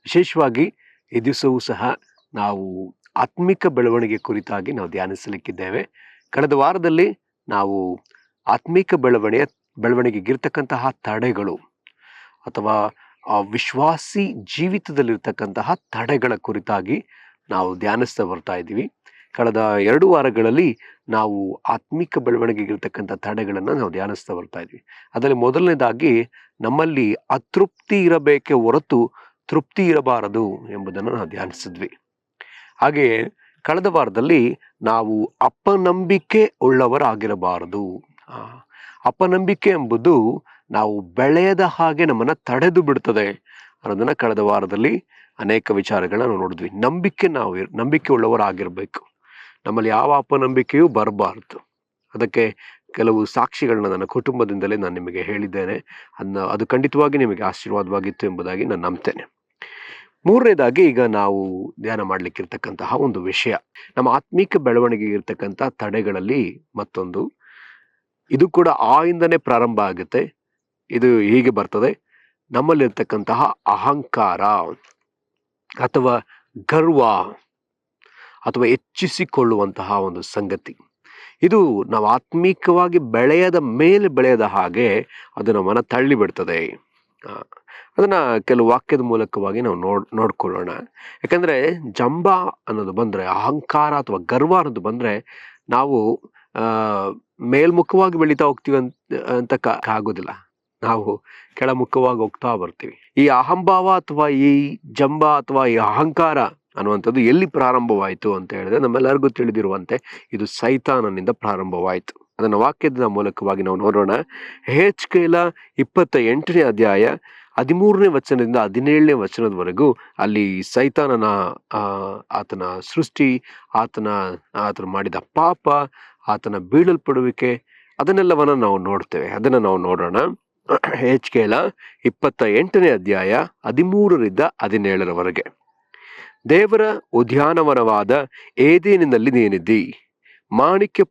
ವಿಶೇಷವಾಗಿ ಈ ದಿವಸವೂ ಸಹ ನಾವು ಆತ್ಮಿಕ ಬೆಳವಣಿಗೆ ಕುರಿತಾಗಿ ನಾವು ಧ್ಯಾನಿಸಲಿಕ್ಕಿದ್ದೇವೆ. ಕಳೆದ ವಾರದಲ್ಲಿ ನಾವು ಆತ್ಮಿಕ ಬೆಳವಣಿಗೆಗಿರ್ತಕ್ಕಂತಹ ತಡೆಗಳು ಅಥವಾ ವಿಶ್ವಾಸಿ ಜೀವಿತದಲ್ಲಿರ್ತಕ್ಕಂತಹ ತಡೆಗಳ ಕುರಿತಾಗಿ ನಾವು ಧ್ಯಾನಿಸ್ತಾ ಬರ್ತಾ ಇದ್ದೀವಿ. ಕಳೆದ 2 ವಾರಗಳಲ್ಲಿ ನಾವು ಆತ್ಮಿಕ ಬೆಳವಣಿಗೆಗಿರ್ತಕ್ಕಂಥ ತಡೆಗಳನ್ನು ನಾವು ಧ್ಯಾನಿಸ್ತಾ ಬರ್ತಾ ಇದ್ವಿ. ಅದರಲ್ಲಿ ಮೊದಲನೇದಾಗಿ ನಮ್ಮಲ್ಲಿ ಅತೃಪ್ತಿ ಇರಬೇಕೇ ಹೊರತು ತೃಪ್ತಿ ಇರಬಾರದು ಎಂಬುದನ್ನು ನಾವು ಧ್ಯಾನಿಸಿದ್ವಿ. ಹಾಗೆಯೇ ಕಳೆದ ವಾರದಲ್ಲಿ ನಾವು ಅಪನಂಬಿಕೆ ಉಳ್ಳವರಾಗಿರಬಾರದು. ಅಪನಂಬಿಕೆ ಎಂಬುದು ನಾವು ಬೆಳೆಯದ ಹಾಗೆ ನಮ್ಮನ್ನು ತಡೆದು ಬಿಡ್ತದೆ ಅನ್ನೋದನ್ನ ಕಳೆದ ವಾರದಲ್ಲಿ ಅನೇಕ ವಿಚಾರಗಳನ್ನ ನಾವು ನೋಡಿದ್ವಿ. ನಂಬಿಕೆ ಉಳ್ಳವರಾಗಿರ್ಬೇಕು. ನಮ್ಮಲ್ಲಿ ಯಾವ ಅಪನಂಬಿಕೆಯೂ ಬರಬಾರ್ದು. ಅದಕ್ಕೆ ಕೆಲವು ಸಾಕ್ಷಿಗಳನ್ನ ನನ್ನ ಕುಟುಂಬದಿಂದಲೇ ನಾನು ನಿಮಗೆ ಹೇಳಿದ್ದೇನೆ. ಅದು ಖಂಡಿತವಾಗಿ ನಿಮಗೆ ಆಶೀರ್ವಾದವಾಗಿತ್ತು ಎಂಬುದಾಗಿ ನಾನು ನಂಬ್ತೇನೆ. ಮೂರನೇದಾಗಿ ಈಗ ನಾವು ಧ್ಯಾನ ಮಾಡಲಿಕ್ಕಿರ್ತಕ್ಕಂತಹ ಒಂದು ವಿಷಯ, ನಮ್ಮ ಆತ್ಮಿಕ ಬೆಳವಣಿಗೆ ಇರ್ತಕ್ಕಂಥ ತಡೆಗಳಲ್ಲಿ ಮತ್ತೊಂದು, ಇದು ಕೂಡ ಇಂದನೇ ಪ್ರಾರಂಭ ಆಗುತ್ತೆ. ಇದು ಹೀಗೆ ಬರ್ತದೆ, ನಮ್ಮಲ್ಲಿರ್ತಕ್ಕಂತಹ ಅಹಂಕಾರ ಅಥವಾ ಗರ್ವ ಅಥವಾ ಹೆಚ್ಚಿಸಿಕೊಳ್ಳುವಂತಹ ಒಂದು ಸಂಗತಿ. ಇದು ನಾವು ಆತ್ಮೀಕವಾಗಿ ಬೆಳೆಯದ ಹಾಗೆ ಅದು ನಮ್ಮನ್ನು ತಳ್ಳಿ ಬಿಡ್ತದೆ. ಅದನ್ನ ಕೆಲವು ವಾಕ್ಯದ ಮೂಲಕವಾಗಿ ನಾವು ನೋಡ್ಕೊಳ್ಳೋಣ. ಯಾಕಂದ್ರೆ ಜಂಬ ಅನ್ನೋದು ಬಂದ್ರೆ, ಅಹಂಕಾರ ಅಥವಾ ಗರ್ವ ಅನ್ನೋದು ಬಂದ್ರೆ ನಾವು ಮೇಲ್ಮುಖವಾಗಿ ಬೆಳೀತಾ ಹೋಗ್ತೀವಿ ಅಂತ ಆಗೋದಿಲ್ಲ. ನಾವು ಕೆಳಮುಖವಾಗಿ ಹೋಗ್ತಾ ಬರ್ತೀವಿ. ಈ ಅಹಂಭಾವ ಅಥವಾ ಈ ಜಂಬ ಅಥವಾ ಈ ಅಹಂಕಾರ ಅನ್ನುವಂಥದ್ದು ಎಲ್ಲಿ ಪ್ರಾರಂಭವಾಯಿತು ಅಂತ ಹೇಳಿದ್ರೆ, ನಮ್ಮೆಲ್ಲರಿಗೂ ತಿಳಿದಿರುವಂತೆ ಇದು ಸೈತಾನನಿಂದ ಪ್ರಾರಂಭವಾಯಿತು. ಅದನ್ನು ವಾಕ್ಯದ ಮೂಲಕವಾಗಿ ನಾವು ನೋಡೋಣ. ಯೆಹೆಜ್ಕೇಲ 28ನೇ ಅಧ್ಯಾಯ 13ನೇ ವಚನದಿಂದ 17ನೇ ವಚನದವರೆಗೂ ಅಲ್ಲಿ ಸೈತಾನನ ಆತನ ಸೃಷ್ಟಿ, ಆತನ ಮಾಡಿದ ಪಾಪ, ಆತನ ಬೀಳಲ್ಪಡುವಿಕೆ, ಅದನ್ನೆಲ್ಲವನ್ನ ನಾವು ನೋಡ್ತೇವೆ. ಅದನ್ನು ನಾವು ನೋಡೋಣ. ಯೆಹೆಜ್ಕೇಲ 28ನೇ ಅಧ್ಯಾಯ 13ರಿಂದ 17ರವರೆಗೆ. ದೇವರ ಉದ್ಯಾನವನವಾದ ಏದೇನಿನಲ್ಲಿ ನೀನಿದ್ದಿ. ಮಾಣಿಕ್ಯ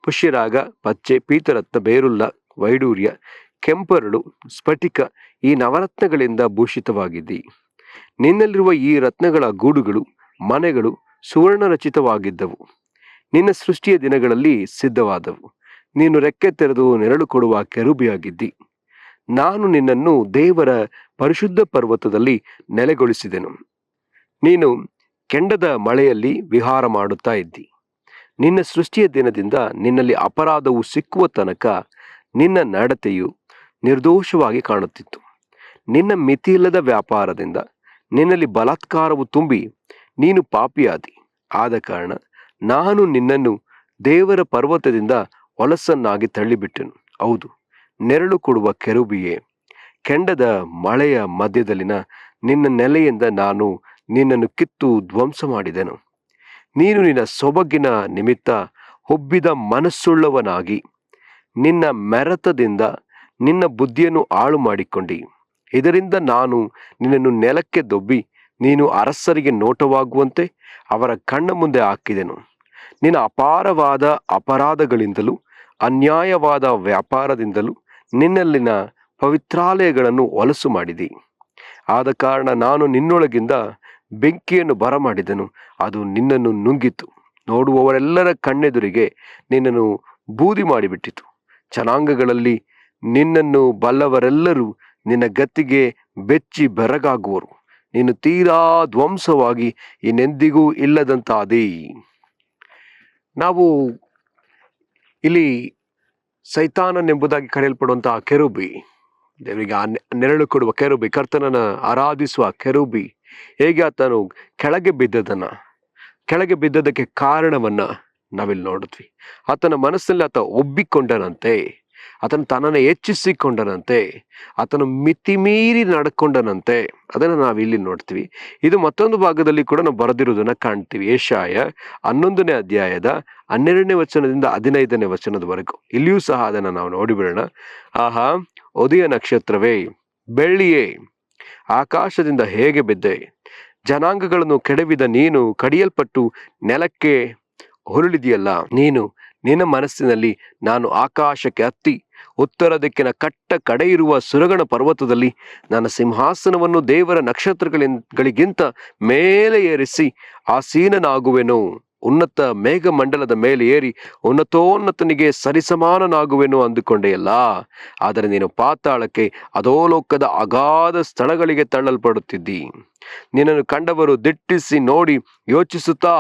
ಪುಷ್ಯರಾಗ ಪಚ್ಚೆ, ಪೀತರತ್ನ, ಬೇರುಲ್ಲ, ವೈಡೂರ್ಯ, ಕೆಂಪರಳು, ಸ್ಫಟಿಕ ಈ ನವರತ್ನಗಳಿಂದ ಭೂಷಿತವಾಗಿದ್ದಿ. ನಿನ್ನಲ್ಲಿರುವ ಈ ರತ್ನಗಳ ಗೂಡುಗಳು, ಮನೆಗಳು ಸುವರ್ಣ ರಚಿತವಾಗಿದ್ದವು. ನಿನ್ನ ಸೃಷ್ಟಿಯ ದಿನಗಳಲ್ಲಿ ಸಿದ್ಧವಾದವು. ನೀನು ರೆಕ್ಕೆ ತೆರೆದು ನೆರಳು ಕೊಡುವ ಕೆರೂಬಿಯಾಗಿದ್ದಿ. ನಾನು ನಿನ್ನನ್ನು ದೇವರ ಪರಿಶುದ್ಧ ಪರ್ವತದಲ್ಲಿ ನೆಲೆಗೊಳಿಸಿದೆನು. ನೀನು ಕೆಂಡದ ಮಳೆಯಲ್ಲಿ ವಿಹಾರ ಮಾಡುತ್ತಾ ಇದ್ದಿ. ನಿನ್ನ ಸೃಷ್ಟಿಯ ದಿನದಿಂದ ನಿನ್ನಲ್ಲಿ ಅಪರಾಧವು ಸಿಕ್ಕುವ ತನಕ ನಿನ್ನ ನಡತೆಯು ನಿರ್ದೋಷವಾಗಿ ಕಾಣುತ್ತಿತ್ತು. ನಿನ್ನ ಮಿತಿಯಿಲ್ಲದ ವ್ಯಾಪಾರದಿಂದ ನಿನ್ನಲ್ಲಿ ಬಲಾತ್ಕಾರವು ತುಂಬಿ ನೀನು ಪಾಪಿಯಾದಿ. ಆದ ಕಾರಣ ನಾನು ನಿನ್ನನ್ನು ದೇವರ ಪರ್ವತದಿಂದ ಹೊಲಸನ್ನಾಗಿ ತಳ್ಳಿಬಿಟ್ಟೆನು. ಹೌದು, ನೆರಳು ಕೊಡುವ ಕೆರೂಬಿಯೇ, ಕೆಂಡದ ಮಳೆಯ ಮಧ್ಯದಲ್ಲಿನ ನಿನ್ನ ನೆಲೆಯಿಂದ ನಾನು ನಿನ್ನನ್ನು ಕಿತ್ತು ಧ್ವಂಸ ಮಾಡಿದೆನು. ನೀನು ನಿನ್ನ ಸೊಬಗಿನ ನಿಮಿತ್ತ ಹೊಬ್ಬಿದ ಮನಸ್ಸುಳ್ಳವನಾಗಿ ನಿನ್ನ ಮೆರತದಿಂದ ನಿನ್ನ ಬುದ್ಧಿಯನ್ನು ಹಾಳು ಮಾಡಿಕೊಂಡಿ. ಇದರಿಂದ ನಾನು ನಿನ್ನನ್ನು ನೆಲಕ್ಕೆ ದೊಬ್ಬಿ ನೀನು ಅರಸರಿಗೆ ನೋಟವಾಗುವಂತೆ ಅವರ ಕಣ್ಣ ಮುಂದೆ ಹಾಕಿದೆನು. ನಿನ್ನ ಅಪಾರವಾದ ಅಪರಾಧಗಳಿಂದಲೂ ಅನ್ಯಾಯವಾದ ವ್ಯಾಪಾರದಿಂದಲೂ ನಿನ್ನಲ್ಲಿನ ಪವಿತ್ರಾಲಯಗಳನ್ನು ಹೊಲಸು ಮಾಡಿದಿ. ಆದ ಕಾರಣ ನಾನು ನಿನ್ನೊಳಗಿಂದ ಬೆಂಕಿಯನ್ನು ಬರಮಾಡಿದೆನು, ಅದು ನಿನ್ನನ್ನು ನುಂಗಿತು. ನೋಡುವವರೆಲ್ಲರ ಕಣ್ಣೆದುರಿಗೆ ನಿನ್ನನ್ನು ಬೂದಿ ಮಾಡಿಬಿಟ್ಟಿತು. ಜನಾಂಗಗಳಲ್ಲಿ ನಿನ್ನನ್ನು ಬಲ್ಲವರೆಲ್ಲರೂ ನಿನ್ನ ಗತಿಗೆ ಬೆಚ್ಚಿ ಬೆರಗಾಗುವರು. ನೀನು ತೀರಾ ಧ್ವಂಸವಾಗಿ ಇನ್ನೆಂದಿಗೂ ಇಲ್ಲದಂತಾದಿ. ನಾವು ಇಲ್ಲಿ ಸೈತಾನನೆಂಬುದಾಗಿ ಕರೆಯಲ್ಪಡುವಂತಹ ಕೆರೂಬಿ, ದೇವರಿಗೆ ನೆರಳು ಕೊಡುವ ಕೆರೂಬಿ, ಕರ್ತನನ್ನ ಆರಾಧಿಸುವ ಕೆರೂಬಿ, ಹೇಗೆ ಆತನು ಕೆಳಗೆ ಬಿದ್ದದಕ್ಕೆ ಕಾರಣವನ್ನ ನಾವಿಲ್ಲಿ ನೋಡಿದ್ವಿ. ಆತನ ಮನಸ್ಸಲ್ಲಿ ಆತ ಒಬ್ಬಿಕೊಂಡನಂತೆ, ಆತನು ತನ್ನನ್ನು ಹೆಚ್ಚಿಸಿಕೊಂಡನಂತೆ, ಆತನು ಮಿತಿಮೀರಿ ನಡ್ಕೊಂಡನಂತೆ. ಅದನ್ನು ನಾವು ಇಲ್ಲಿ ನೋಡ್ತೀವಿ. ಇದು ಮತ್ತೊಂದು ಭಾಗದಲ್ಲಿ ಕೂಡ ನಾವು ಬರೆದಿರುವುದನ್ನ ಕಾಣ್ತೀವಿ. ಯೆಶಾಯ 11ನೇ ಅಧ್ಯಾಯದ 12ನೇ ವಚನದಿಂದ 15ನೇ ವಚನದವರೆಗೂ. ಇಲ್ಲಿಯೂ ಸಹ ಅದನ್ನು ನಾವು ನೋಡಿಬಿಡೋಣ. ಆಹಾ, ಉದಯ ನಕ್ಷತ್ರವೇ, ಬೆಳ್ಳಿಯೇ, ಆಕಾಶದಿಂದ ಹೇಗೆ ಬಿದ್ದೆ. ಜನಾಂಗಗಳನ್ನು ಕೆಡವಿದ ನೀನು ಕಡಿಯಲ್ಪಟ್ಟು ನೆಲಕ್ಕೆ ಹೊರಳಿದೆಯಲ್ಲ. ನೀನು ನಿನ್ನ ಮನಸ್ಸಿನಲ್ಲಿ ನಾನು ಆಕಾಶಕ್ಕೆ ಹತ್ತಿ ಉತ್ತರ ದಿಕ್ಕಿನ ಕಟ್ಟ ಕಡೆ ಇರುವ ಸುರಗಣ ಪರ್ವತದಲ್ಲಿ ನನ್ನ ಸಿಂಹಾಸನವನ್ನು ದೇವರ ನಕ್ಷತ್ರಗಳಿಗಿಂತ ಮೇಲೆ ಏರಿಸಿ ಆಸೀನನಾಗುವೆನು. ಉನ್ನತ ಮೇಘಮಂಡಲದ ಮೇಲೆ ಏರಿ ಉನ್ನತೋನ್ನತನಿಗೆ ಸರಿಸಮಾನನಾಗುವೆನು ಅಂದುಕೊಂಡೆಯಲ್ಲ. ಆದರೆ ನೀನು ಪಾತಾಳಕ್ಕೆ, ಅಧೋಲೋಕದ ಅಗಾಧ ಸ್ಥಳಗಳಿಗೆ ತಳ್ಳಲ್ಪಡುತ್ತಿದ್ದಿ. ನಿನ್ನನ್ನು ಕಂಡವರು ದಿಟ್ಟಿಸಿ ನೋಡಿ ಯೋಚಿಸುತ್ತಾ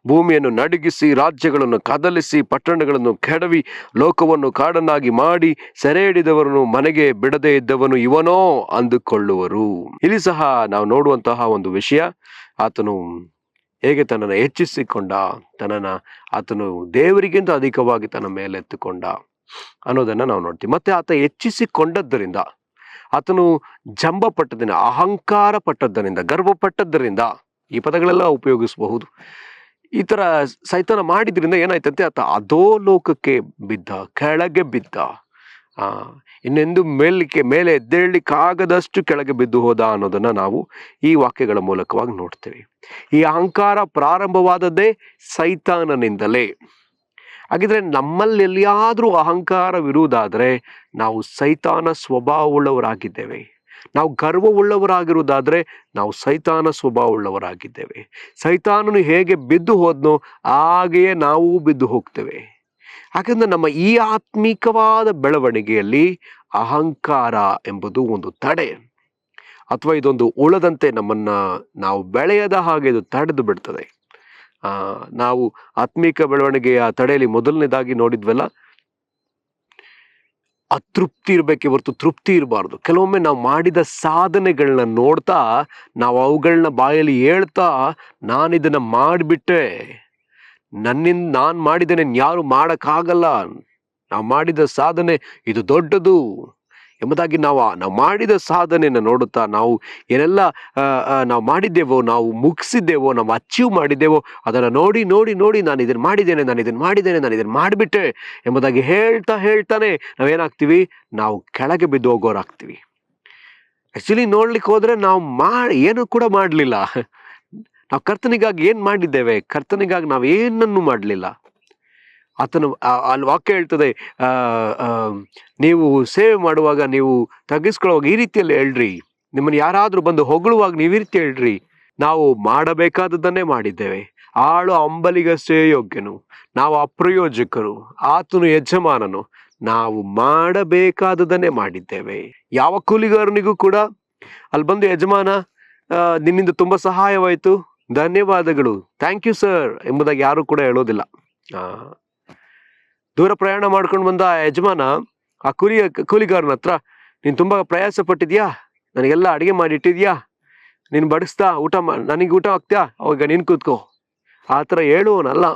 ಭೂಮಿಯನ್ನು ನಡುಗಿಸಿ, ರಾಜ್ಯಗಳನ್ನು ಕದಲಿಸಿ, ಪಟ್ಟಣಗಳನ್ನು ಕೆಡವಿ, ಲೋಕವನ್ನು ಕಾಡನ್ನಾಗಿ ಮಾಡಿ, ಸೆರೆ ಹಿಡಿದವರನ್ನು ಮನೆಗೆ ಬಿಡದೇ ಇದ್ದವನು ಇವನೋ ಅಂದುಕೊಳ್ಳುವರು. ಇಲ್ಲಿ ಸಹ ನಾವು ನೋಡುವಂತಹ ಒಂದು ವಿಷಯ, ಆತನು ಹೇಗೆ ತನ್ನನ್ನು ಹೆಚ್ಚಿಸಿಕೊಂಡ, ಆತನು ದೇವರಿಗಿಂತ ಅಧಿಕವಾಗಿ ತನ್ನ ಮೇಲೆ ಎತ್ತುಕೊಂಡ ಅನ್ನೋದನ್ನ ನಾವು ನೋಡ್ತೀವಿ. ಮತ್ತೆ ಆತ ಹೆಚ್ಚಿಸಿಕೊಂಡದ್ದರಿಂದ, ಆತನು ಜಂಬ ಪಟ್ಟದ್ದರಿಂದ, ಅಹಂಕಾರ ಪಟ್ಟದ್ದರಿಂದ, ಗರ್ವ ಪಟ್ಟದ್ದರಿಂದ, ಈ ಪದಗಳೆಲ್ಲ ಉಪಯೋಗಿಸಬಹುದು. ಈ ತರ ಸೈತಾನ ಮಾಡಿದ್ರಿಂದ ಏನಾಯ್ತಂತೆ, ಆತ ಅಧೋಲೋಕಕ್ಕೆ ಬಿದ್ದ, ಕೆಳಗೆ ಬಿದ್ದ. ಇನ್ನೆಂದು ಮೇಲೆ ಎದ್ದೇಳಲಿಕ್ಕಾಗದಷ್ಟು ಕೆಳಗೆ ಬಿದ್ದು ಹೋದ ಅನ್ನೋದನ್ನ ನಾವು ಈ ವಾಕ್ಯಗಳ ಮೂಲಕವಾಗಿ ನೋಡ್ತೇವೆ. ಈ ಅಹಂಕಾರ ಪ್ರಾರಂಭವಾದದ್ದೇ ಸೈತಾನನಿಂದಲೇ. ಹಾಗಿದ್ರೆ ನಮ್ಮಲ್ಲಿ ಎಲ್ಲಿಯಾದ್ರೂ ಅಹಂಕಾರವಿರುವುದಾದ್ರೆ ನಾವು ಸೈತಾನ ಸ್ವಭಾವವುಳ್ಳವರಾಗಿದ್ದೇವೆ. ನಾವು ಗರ್ವವುಳ್ಳವರಾಗಿರುವುದಾದ್ರೆ ನಾವು ಸೈತಾನ ಸ್ವಭಾವವುಳ್ಳವರಾಗಿದ್ದೇವೆ. ಸೈತಾನನು ಹೇಗೆ ಬಿದ್ದು ಹೋದ್ನೋ ಹಾಗೆಯೇ ನಾವು ಬಿದ್ದು ಹೋಗ್ತೇವೆ. ಯಾಕಂದ್ರೆ ನಮ್ಮ ಈ ಆತ್ಮಿಕವಾದ ಬೆಳವಣಿಗೆಯಲ್ಲಿ ಅಹಂಕಾರ ಎಂಬುದು ಒಂದು ತಡೆ, ಅಥವಾ ಇದೊಂದು ಉಳದಂತೆ ನಾವು ಬೆಳೆಯದ ಹಾಗೆ ಇದು ತಡೆದು ಬಿಡ್ತದೆ. ನಾವು ಆತ್ಮಿಕ ಬೆಳವಣಿಗೆಯ ತಡೆಯಲ್ಲಿ ಮೊದಲನೇದಾಗಿ ನೋಡಿದ್ವಲ್ಲ, ಅತೃಪ್ತಿ ಇರ್ಬೇಕೆ ಹೊರತು ತೃಪ್ತಿ ಇರಬಾರ್ದು. ಕೆಲವೊಮ್ಮೆ ನಾವು ಮಾಡಿದ ಸಾಧನೆಗಳನ್ನ ನೋಡ್ತಾ, ನಾವು ಅವುಗಳನ್ನ ಬಾಯಲ್ಲಿ ಹೇಳ್ತಾ, ನಾನಿದನ್ನ ಮಾಡಿಬಿಟ್ಟೆ, ನನ್ನಿಂದ ನಾನು ಮಾಡಿದ್ದೇನೆ, ಯಾರು ಮಾಡೋಕ್ಕಾಗಲ್ಲ, ನಾವು ಮಾಡಿದ ಸಾಧನೆ ಇದು ದೊಡ್ಡದು ಎಂಬುದಾಗಿ ನಾವು ಮಾಡಿದ ಸಾಧನೆಯನ್ನು ನೋಡುತ್ತಾ, ನಾವು ಏನೆಲ್ಲ ನಾವು ಮಾಡಿದ್ದೇವೋ, ನಾವು ಮುಗಿಸಿದ್ದೇವೋ, ನಾವು ಅಚೀವ್ ಮಾಡಿದ್ದೇವೋ, ಅದನ್ನು ನೋಡಿ ನೋಡಿ ನೋಡಿ ನಾನು ಇದನ್ನು ಮಾಡಿಬಿಟ್ಟೆ ಎಂಬುದಾಗಿ ಹೇಳ್ತಾನೆ ನಾವೇನಾಗ್ತೀವಿ, ನಾವು ಕೆಳಗೆ ಬಿದ್ದು ಹೋಗೋರಾಗ್ತೀವಿ. ಆಕ್ಚುಲಿ ನೋಡ್ಲಿಕ್ಕೆ ಹೋದ್ರೆ ನಾವು ಏನು ಕೂಡ ಮಾಡಲಿಲ್ಲ. ನಾವು ಕರ್ತನಿಗಾಗಿ ಏನ್ ಮಾಡಿದ್ದೇವೆ? ಕರ್ತನಿಗಾಗಿ ನಾವು ಏನನ್ನು ಮಾಡಲಿಲ್ಲ. ಆತನು ಅಲ್ಲಿ ವಾಕ್ಯ ಹೇಳ್ತದೆ, ನೀವು ಸೇವೆ ಮಾಡುವಾಗ, ನೀವು ತಗ್ಗಿಸ್ಕೊಳ್ಳುವಾಗ ಈ ರೀತಿಯಲ್ಲಿ ಹೇಳ್ರಿ. ನಿಮ್ಮನ್ನು ಯಾರಾದ್ರೂ ಬಂದು ಹೊಗಳುವಾಗ ನೀವು ಈ ರೀತಿ ಹೇಳ್ರಿ, ನಾವು ಮಾಡಬೇಕಾದದನ್ನೇ ಮಾಡಿದ್ದೇವೆ, ಆಳು ಅಂಬಲಿಗಷ್ಟೇ ಯೋಗ್ಯನು, ನಾವು ಅಪ್ರಯೋಜಕರು, ಆತನು ಯಜಮಾನನು, ನಾವು ಮಾಡಬೇಕಾದದನ್ನೇ ಮಾಡಿದ್ದೇವೆ. ಯಾವ ಕೂಲಿಗಾರನಿಗೂ ಕೂಡ ಅಲ್ಲಿ ಬಂದು ಯಜಮಾನ ನಿನ್ನಿಂದ ತುಂಬಾ ಸಹಾಯವಾಯಿತು, ಧನ್ಯವಾದಗಳು, ಥ್ಯಾಂಕ್ ಯು ಸರ್ ಎಂಬುದಾಗಿ ಯಾರು ಕೂಡ ಹೇಳೋದಿಲ್ಲ. ದೂರ ಪ್ರಯಾಣ ಮಾಡ್ಕೊಂಡು ಬಂದ ಯಜಮಾನ ಆ ಕೂಲಿಗಾರನ ಹತ್ರ, ನೀನು ತುಂಬಾ ಪ್ರಯಾಸ ಪಟ್ಟಿದ್ಯಾ, ನನಗೆಲ್ಲ ಅಡಿಗೆ ಮಾಡಿ ಇಟ್ಟಿದ್ಯಾ, ನೀನು ಬಡಿಸ್ತಾ ನನಗೆ ಊಟ ಹಾಕ್ತ್ಯಾ, ಅವಾಗ ನೀನ್ ಕೂತ್ಕೋ, ಆ ಥರ ಹೇಳುವನಲ್ಲ.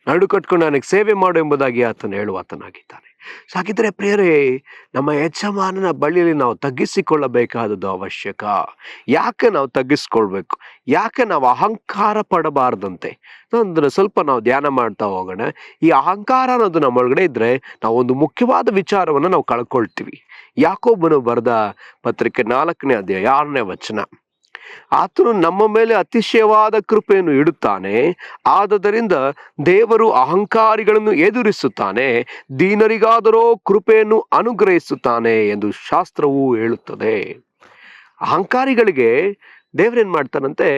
ನಡು ಕಟ್ಕೊಂಡು ನನಗೆ ಸೇವೆ ಮಾಡು ಎಂಬುದಾಗಿ ಆತನು ಹೇಳುವಾತನಾಗಿದ್ದಾನೆ. ಹಾಗಿದ್ರೆ ಪ್ರಿಯರೇ, ನಮ್ಮ ಯಜಮಾನನ ಬಳಿಯಲ್ಲಿ ನಾವು ತಗ್ಗಿಸಿಕೊಳ್ಳಬೇಕಾದದ್ದು ಅವಶ್ಯಕ. ಯಾಕೆ ನಾವು ತಗ್ಗಿಸ್ಕೊಳ್ಬೇಕು? ಯಾಕೆ ನಾವು ಅಹಂಕಾರ ಪಡಬಾರ್ದಂತೆ? ಅಂದ್ರೆ ಸ್ವಲ್ಪ ನಾವು ಧ್ಯಾನ ಮಾಡ್ತಾ ಹೋಗೋಣ. ಈ ಅಹಂಕಾರ ಅನ್ನೋದು ನಮ್ಮೊಳಗಡೆ ಇದ್ರೆ ನಾವು ಒಂದು ಮುಖ್ಯವಾದ ವಿಚಾರವನ್ನು ನಾವು ಕಳ್ಕೊಳ್ತೀವಿ. ಯಾಕೋಬನು ಬರೆದ ಪತ್ರಿಕೆ 4ನೇ ಅಧ್ಯಾಯ 6ನೇ ವಚನ, ಆತನು ನಮ್ಮ ಮೇಲೆ ಅತಿಶಯವಾದ ಕೃಪೆಯನ್ನು ಇಡುತ್ತಾನೆ, ಆದದರಿಂದ ದೇವರು ಅಹಂಕಾರಿಗಳನ್ನು ಎದುರಿಸುತ್ತಾನೆ, ದೀನರಿಗಾದರೋ ಕೃಪೆಯನ್ನು ಅನುಗ್ರಹಿಸುತ್ತಾನೆ ಎಂದು ಶಾಸ್ತ್ರವು ಹೇಳುತ್ತದೆ. ಅಹಂಕಾರಿಗಳಿಗೆ ದೇವರೇನ್ ಮಾಡ್ತಾನಂತೆ,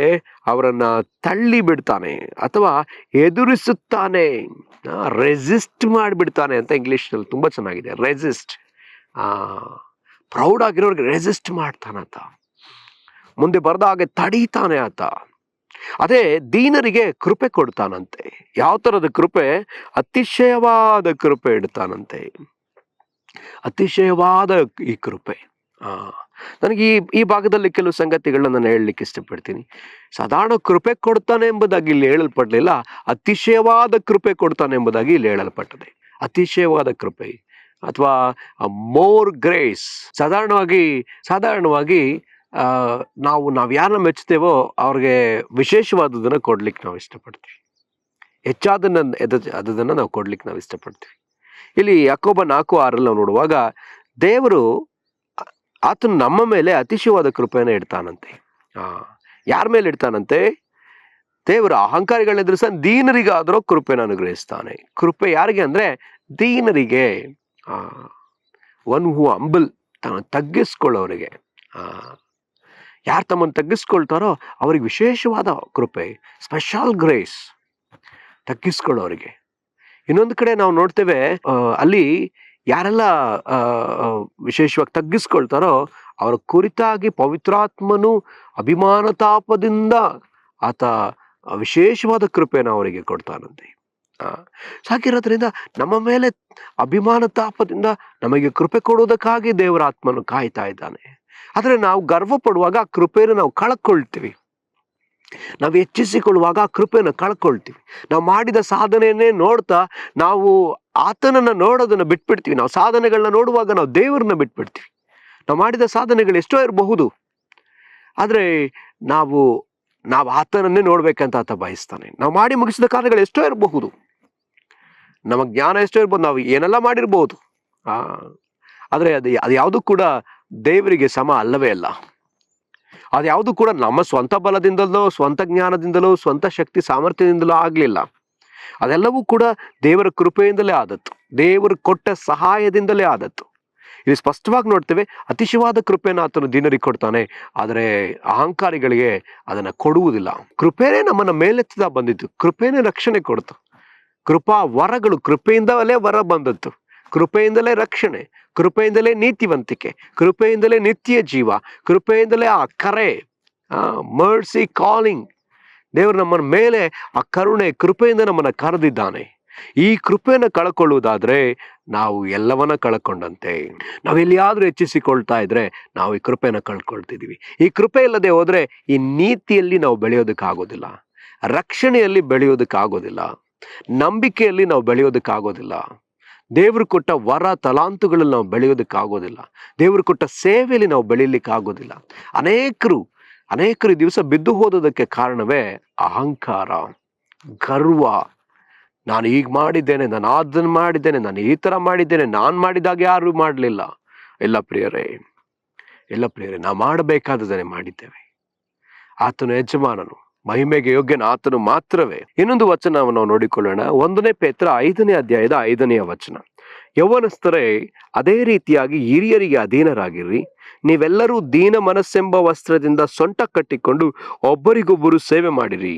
ಅವರನ್ನ ತಳ್ಳಿ ಬಿಡ್ತಾನೆ ಅಥವಾ ಎದುರಿಸುತ್ತಾನೆ, ರೆಸಿಸ್ಟ್ ಮಾಡಿಬಿಡ್ತಾನೆ ಅಂತ ಇಂಗ್ಲಿಷ್ನಲ್ಲಿ ತುಂಬಾ ಚೆನ್ನಾಗಿದೆ. ರೆಸಿಸ್ಟ್, ಪ್ರೌಡ್ ಆಗಿರೋರಿಗೆ ರೆಸಿಸ್ಟ್ ಮಾಡ್ತಾನಂತ, ಮುಂದೆ ಬರದ ಹಾಗೆ ತಡೀತಾನೆ ಆತ. ಅದೇ ದೀನರಿಗೆ ಕೃಪೆ ಕೊಡ್ತಾನಂತೆ. ಯಾವ ತರದ ಕೃಪೆ? ಅತಿಶಯವಾದ ಕೃಪೆ ಇಡ್ತಾನಂತೆ. ಅತಿಶಯವಾದ ಈ ಕೃಪೆ. ನನಗೆ ಈ ಭಾಗದಲ್ಲಿ ಕೆಲವು ಸಂಗತಿಗಳನ್ನ ನಾನು ಹೇಳಲಿಕ್ಕೆ ಇಷ್ಟಪಡ್ತೀನಿ. ಸಾಧಾರಣ ಕೃಪೆ ಕೊಡ್ತಾನೆ ಎಂಬುದಾಗಿ ಇಲ್ಲಿ ಹೇಳಲ್ಪಡಲಿಲ್ಲ, ಅತಿಶಯವಾದ ಕೃಪೆ ಕೊಡ್ತಾನೆ ಎಂಬುದಾಗಿ ಇಲ್ಲಿ ಹೇಳಲ್ಪಟ್ಟದೆ. ಅತಿಶಯವಾದ ಕೃಪೆ ಅಥವಾ ಮೋರ್ ಗ್ರೇಸ್. ಸಾಧಾರಣವಾಗಿ ನಾವು ಯಾರನ್ನ ಮೆಚ್ಚುತ್ತೇವೋ ಅವ್ರಿಗೆ ವಿಶೇಷವಾದದನ್ನ ಕೊಡ್ಲಿಕ್ಕೆ ನಾವು ಇಷ್ಟಪಡ್ತೀವಿ. ಹೆಚ್ಚಾದದನ್ನ ನಾವು ಕೊಡ್ಲಿಕ್ಕೆ ನಾವು ಇಷ್ಟಪಡ್ತೀವಿ. ಇಲ್ಲಿ ಯಾಕೋಬ 4:6 ನಾವು ನೋಡುವಾಗ, ದೇವರು ಆತನು ನಮ್ಮ ಮೇಲೆ ಅತಿಶಯವಾದ ಕೃಪೆಯನ್ನು ಇಡ್ತಾನಂತೆ. ಯಾರ ಮೇಲೆ ಇಡ್ತಾನಂತೆ? ದೇವರು ಅಹಂಕಾರಿಗಳನ್ನ ಎದುರಿಸ ದೀನರಿಗಾದರೂ ಕೃಪೆಯನ್ನು ಅನುಗ್ರಹಿಸ್ತಾನೆ. ಕೃಪೆ ಯಾರಿಗೆ ಅಂದ್ರೆ ದೀನರಿಗೆ, ಒನ್ ಹೂ ಅಂಬಲ್, ತಗ್ಗಿಸ್ಕೊಳ್ಳೋರಿಗೆ, ಯಾರು ತಮ್ಮನ್ನು ತಗ್ಗಿಸ್ಕೊಳ್ತಾರೋ ಅವ್ರಿಗೆ ವಿಶೇಷವಾದ ಕೃಪೆ, ಸ್ಪೆಷಲ್ ಗ್ರೇಸ್, ತಗ್ಗಿಸ್ಕೊಳ್ಳೋರಿಗೆ. ಇನ್ನೊಂದು ಕಡೆ ನಾವು ನೋಡ್ತೇವೆ, ಅಲ್ಲಿ ಯಾರೆಲ್ಲ ವಿಶೇಷವಾಗಿ ತಗ್ಗಿಸ್ಕೊಳ್ತಾರೋ ಅವರ ಕುರಿತಾಗಿ ಪವಿತ್ರಾತ್ಮನು ಅಭಿಮಾನ ತಾಪದಿಂದ ಆತ ವಿಶೇಷವಾದ ಕೃಪೆಯನ್ನು ಅವರಿಗೆ ಕೊಡ್ತಾನಂತೆ. ಸಾಕಿರೋದ್ರಿಂದ ನಮ್ಮ ಮೇಲೆ ಅಭಿಮಾನ ತಾಪದಿಂದ ನಮಗೆ ಕೃಪೆ ಕೊಡುವುದಕ್ಕಾಗಿ ದೇವರ ಆತ್ಮನು ಕಾಯ್ತಾ ಇದ್ದಾನೆ. ಆದರೆ ನಾವು ಗರ್ವ ಪಡುವಾಗ ಆ ಕೃಪೆಯನ್ನು ನಾವು ಕಳ್ಕೊಳ್ತೀವಿ. ನಾವು ಹೆಚ್ಚಿಸಿಕೊಳ್ಳುವಾಗ ಆ ಕೃಪೆಯನ್ನು ಕಳ್ಕೊಳ್ತೀವಿ. ನಾವು ಮಾಡಿದ ಸಾಧನೆಯನ್ನೇ ನೋಡ್ತಾ ನಾವು ಆತನನ್ನ ನೋಡೋದನ್ನ ಬಿಟ್ಬಿಡ್ತೀವಿ. ನಾವು ಸಾಧನೆಗಳನ್ನ ನೋಡುವಾಗ ನಾವು ದೇವರನ್ನ ಬಿಟ್ಬಿಡ್ತೀವಿ. ನಾವು ಮಾಡಿದ ಸಾಧನೆಗಳು ಎಷ್ಟೋ ಇರಬಹುದು, ಆದರೆ ನಾವು ಆತನನ್ನೇ ನೋಡ್ಬೇಕಂತ ಆತ ಬಯಸ್ತಾನೆ. ನಾವು ಮಾಡಿ ಮುಗಿಸಿದ ಕಾರ್ಯಗಳು ಎಷ್ಟೋ ಇರಬಹುದು, ನಮ್ಮ ಜ್ಞಾನ ಎಷ್ಟೋ ಇರ್ಬೋದು, ನಾವು ಏನೆಲ್ಲ ಮಾಡಿರ್ಬೋದು, ಆದರೆ ಅದು ಯಾವುದು ಕೂಡ ದೇವರಿಗೆ ಸಮ ಅಲ್ಲವೇ ಅಲ್ಲ. ಅದ್ಯಾವುದು ಕೂಡ ನಮ್ಮ ಸ್ವಂತ ಬಲದಿಂದಲೋ, ಸ್ವಂತ ಜ್ಞಾನದಿಂದಲೋ, ಸ್ವಂತ ಶಕ್ತಿ ಸಾಮರ್ಥ್ಯದಿಂದಲೋ ಆಗ್ಲಿಲ್ಲ. ಅದೆಲ್ಲವೂ ಕೂಡ ದೇವರ ಕೃಪೆಯಿಂದಲೇ ಆದದ್ದು, ದೇವರು ಕೊಟ್ಟ ಸಹಾಯದಿಂದಲೇ ಆದದ್ದು. ಇಲ್ಲಿ ಸ್ಪಷ್ಟವಾಗಿ ನೋಡ್ತೇವೆ, ಅತಿಶಯವಾದ ಕೃಪೆಯನ್ನು ಆತನು ದೀನರಿಗೆ ಕೊಡ್ತಾನೆ, ಆದರೆ ಅಹಂಕಾರಿಗಳಿಗೆ ಅದನ್ನ ಕೊಡುವುದಿಲ್ಲ. ಕೃಪೆನೇ ನಮ್ಮನ್ನ ಮೇಲೆತ್ತದ ಬಂದಿದ್ದು, ಕೃಪೆನೇ ರಕ್ಷಣೆ ಕೊಡ್ತು. ಕೃಪಾ ವರಗಳು ಕೃಪೆಯಿಂದಲೇ ವರ ಬಂದದ್ದು, ಕೃಪೆಯಿಂದಲೇ ರಕ್ಷಣೆ, ಕೃಪೆಯಿಂದಲೇ ನೀತಿವಂತಿಕೆ, ಕೃಪೆಯಿಂದಲೇ ನಿತ್ಯ ಜೀವ, ಕೃಪೆಯಿಂದಲೇ ಆ ಕರೆ, ಮರ್ಸಿ ಕಾಲಿಂಗ್. ದೇವರು ನಮ್ಮನ ಮೇಲೆ ಆ ಕರುಣೆ, ಕೃಪೆಯಿಂದ ನಮ್ಮನ್ನ ಕರೆದಿದ್ದಾನೆ. ಈ ಕೃಪೆಯನ್ನು ಕಳ್ಕೊಳ್ಳುವುದಾದ್ರೆ ನಾವು ಎಲ್ಲವನ್ನ ಕಳ್ಕೊಂಡಂತೆ. ನಾವೆಲ್ಲಿಯಾದ್ರೂ ಹೆಚ್ಚಿಸಿಕೊಳ್ತಾ ಇದ್ರೆ ನಾವು ಈ ಕೃಪೆಯನ್ನು ಕಳ್ಕೊಳ್ತಿದೀವಿ. ಈ ಕೃಪೆ ಇಲ್ಲದೆ ಹೋದ್ರೆ ಈ ನೀತಿಯಲ್ಲಿ ನಾವು ಬೆಳೆಯೋದಕ್ಕಾಗೋದಿಲ್ಲ, ರಕ್ಷಣೆಯಲ್ಲಿ ಬೆಳೆಯೋದಕ್ಕಾಗೋದಿಲ್ಲ, ನಂಬಿಕೆಯಲ್ಲಿ ನಾವು ಬೆಳೆಯೋದಕ್ಕಾಗೋದಿಲ್ಲ, ದೇವರು ಕೊಟ್ಟ ವರ ತಲಾಂತುಗಳಲ್ಲಿ ನಾವು ಬೆಳೆಯೋದಕ್ಕಾಗೋದಿಲ್ಲ, ದೇವರು ಕೊಟ್ಟ ಸೇವೆಯಲ್ಲಿ ನಾವು ಬೆಳೀಲಿಕ್ಕಾಗೋದಿಲ್ಲ. ಅನೇಕರು ಈ ದಿವಸ ಬಿದ್ದು ಹೋದದಕ್ಕೆ ಕಾರಣವೇ ಅಹಂಕಾರ, ಗರ್ವ. ನಾನು ಈಗ ಮಾಡಿದ್ದೇನೆ, ನಾನು ಅದನ್ನು ಮಾಡಿದ್ದೇನೆ, ನಾನು ಈ ತರ ಮಾಡಿದ್ದೇನೆ, ನಾನು ಮಾಡಿದಾಗ ಯಾರು ಮಾಡಲಿಲ್ಲ. ಎಲ್ಲ ಪ್ರಿಯರೇ, ನಾವು ಮಾಡಬೇಕಾದದನ್ನೇ ಮಾಡಿದ್ದೇವೆ. ಆತನು ಯಜಮಾನನು, ಮಹಿಮೆಗೆ ಯೋಗ್ಯನ ಆತನು ಮಾತ್ರವೇ. ಇನ್ನೊಂದು ವಚನವನ್ನು ನಾವು ನೋಡಿಕೊಳ್ಳೋಣ. 1 ಪೇತ್ರ 5ನೇ ಅಧ್ಯಾಯದ 5ನೇ ವಚನ. ಯೌವನಸ್ಥರೇ, ಅದೇ ರೀತಿಯಾಗಿ ಹಿರಿಯರಿಗೆ ಅಧೀನರಾಗಿರ್ರಿ. ನೀವೆಲ್ಲರೂ ದೀನ ಮನಸ್ಸೆಂಬ ವಸ್ತ್ರದಿಂದ ಸೊಂಟ ಕಟ್ಟಿಕೊಂಡು ಒಬ್ಬರಿಗೊಬ್ಬರು ಸೇವೆ ಮಾಡಿರಿ.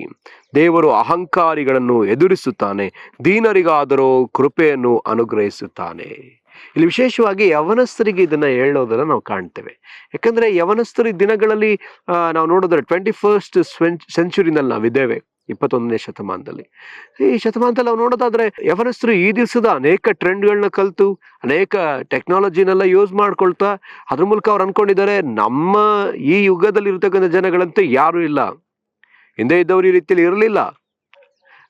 ದೇವರು ಅಹಂಕಾರಿಗಳನ್ನು ಎದುರಿಸುತ್ತಾನೆ, ದೀನರಿಗಾದರೂ ಕೃಪೆಯನ್ನು ಅನುಗ್ರಹಿಸುತ್ತಾನೆ. ಇಲ್ಲಿ ವಿಶೇಷವಾಗಿ ಯವನಸ್ಥರಿಗೆ ಇದನ್ನ ಹೇಳೋದನ್ನ ನಾವು ಕಾಣ್ತೇವೆ. ಯಾಕಂದ್ರೆ ಯವನಸ್ಥರ ದಿನಗಳಲ್ಲಿ ನಾವು ನೋಡಿದ್ರೆ 21st ಸೆಂಚುರಿನಲ್ಲಿ ನಾವಿದ್ದೇವೆ, 21ನೇ ಶತಮಾನದಲ್ಲಿ. ಈ ಶತಮಾನದಲ್ಲಿ ನಾವು ನೋಡೋದಾದ್ರೆ ಯವನಸ್ಥರು ಈ ದಿವಸದ ಅನೇಕ ಟ್ರೆಂಡ್ಗಳನ್ನ ಕಲಿತು, ಅನೇಕ ಟೆಕ್ನಾಲಜಿನೆಲ್ಲ ಯೂಸ್ ಮಾಡ್ಕೊಳ್ತಾ ಅದ್ರ ಮೂಲಕ ಅವ್ರು ಅನ್ಕೊಂಡಿದ್ದಾರೆ ನಮ್ಮ ಈ ಯುಗದಲ್ಲಿ ಇರ್ತಕ್ಕಂಥ ಜನಗಳಂತೆ ಯಾರು ಇಲ್ಲ, ಹಿಂದೆ ಇದ್ದವ್ರು ಈ ರೀತಿಯಲ್ಲಿ ಇರಲಿಲ್ಲ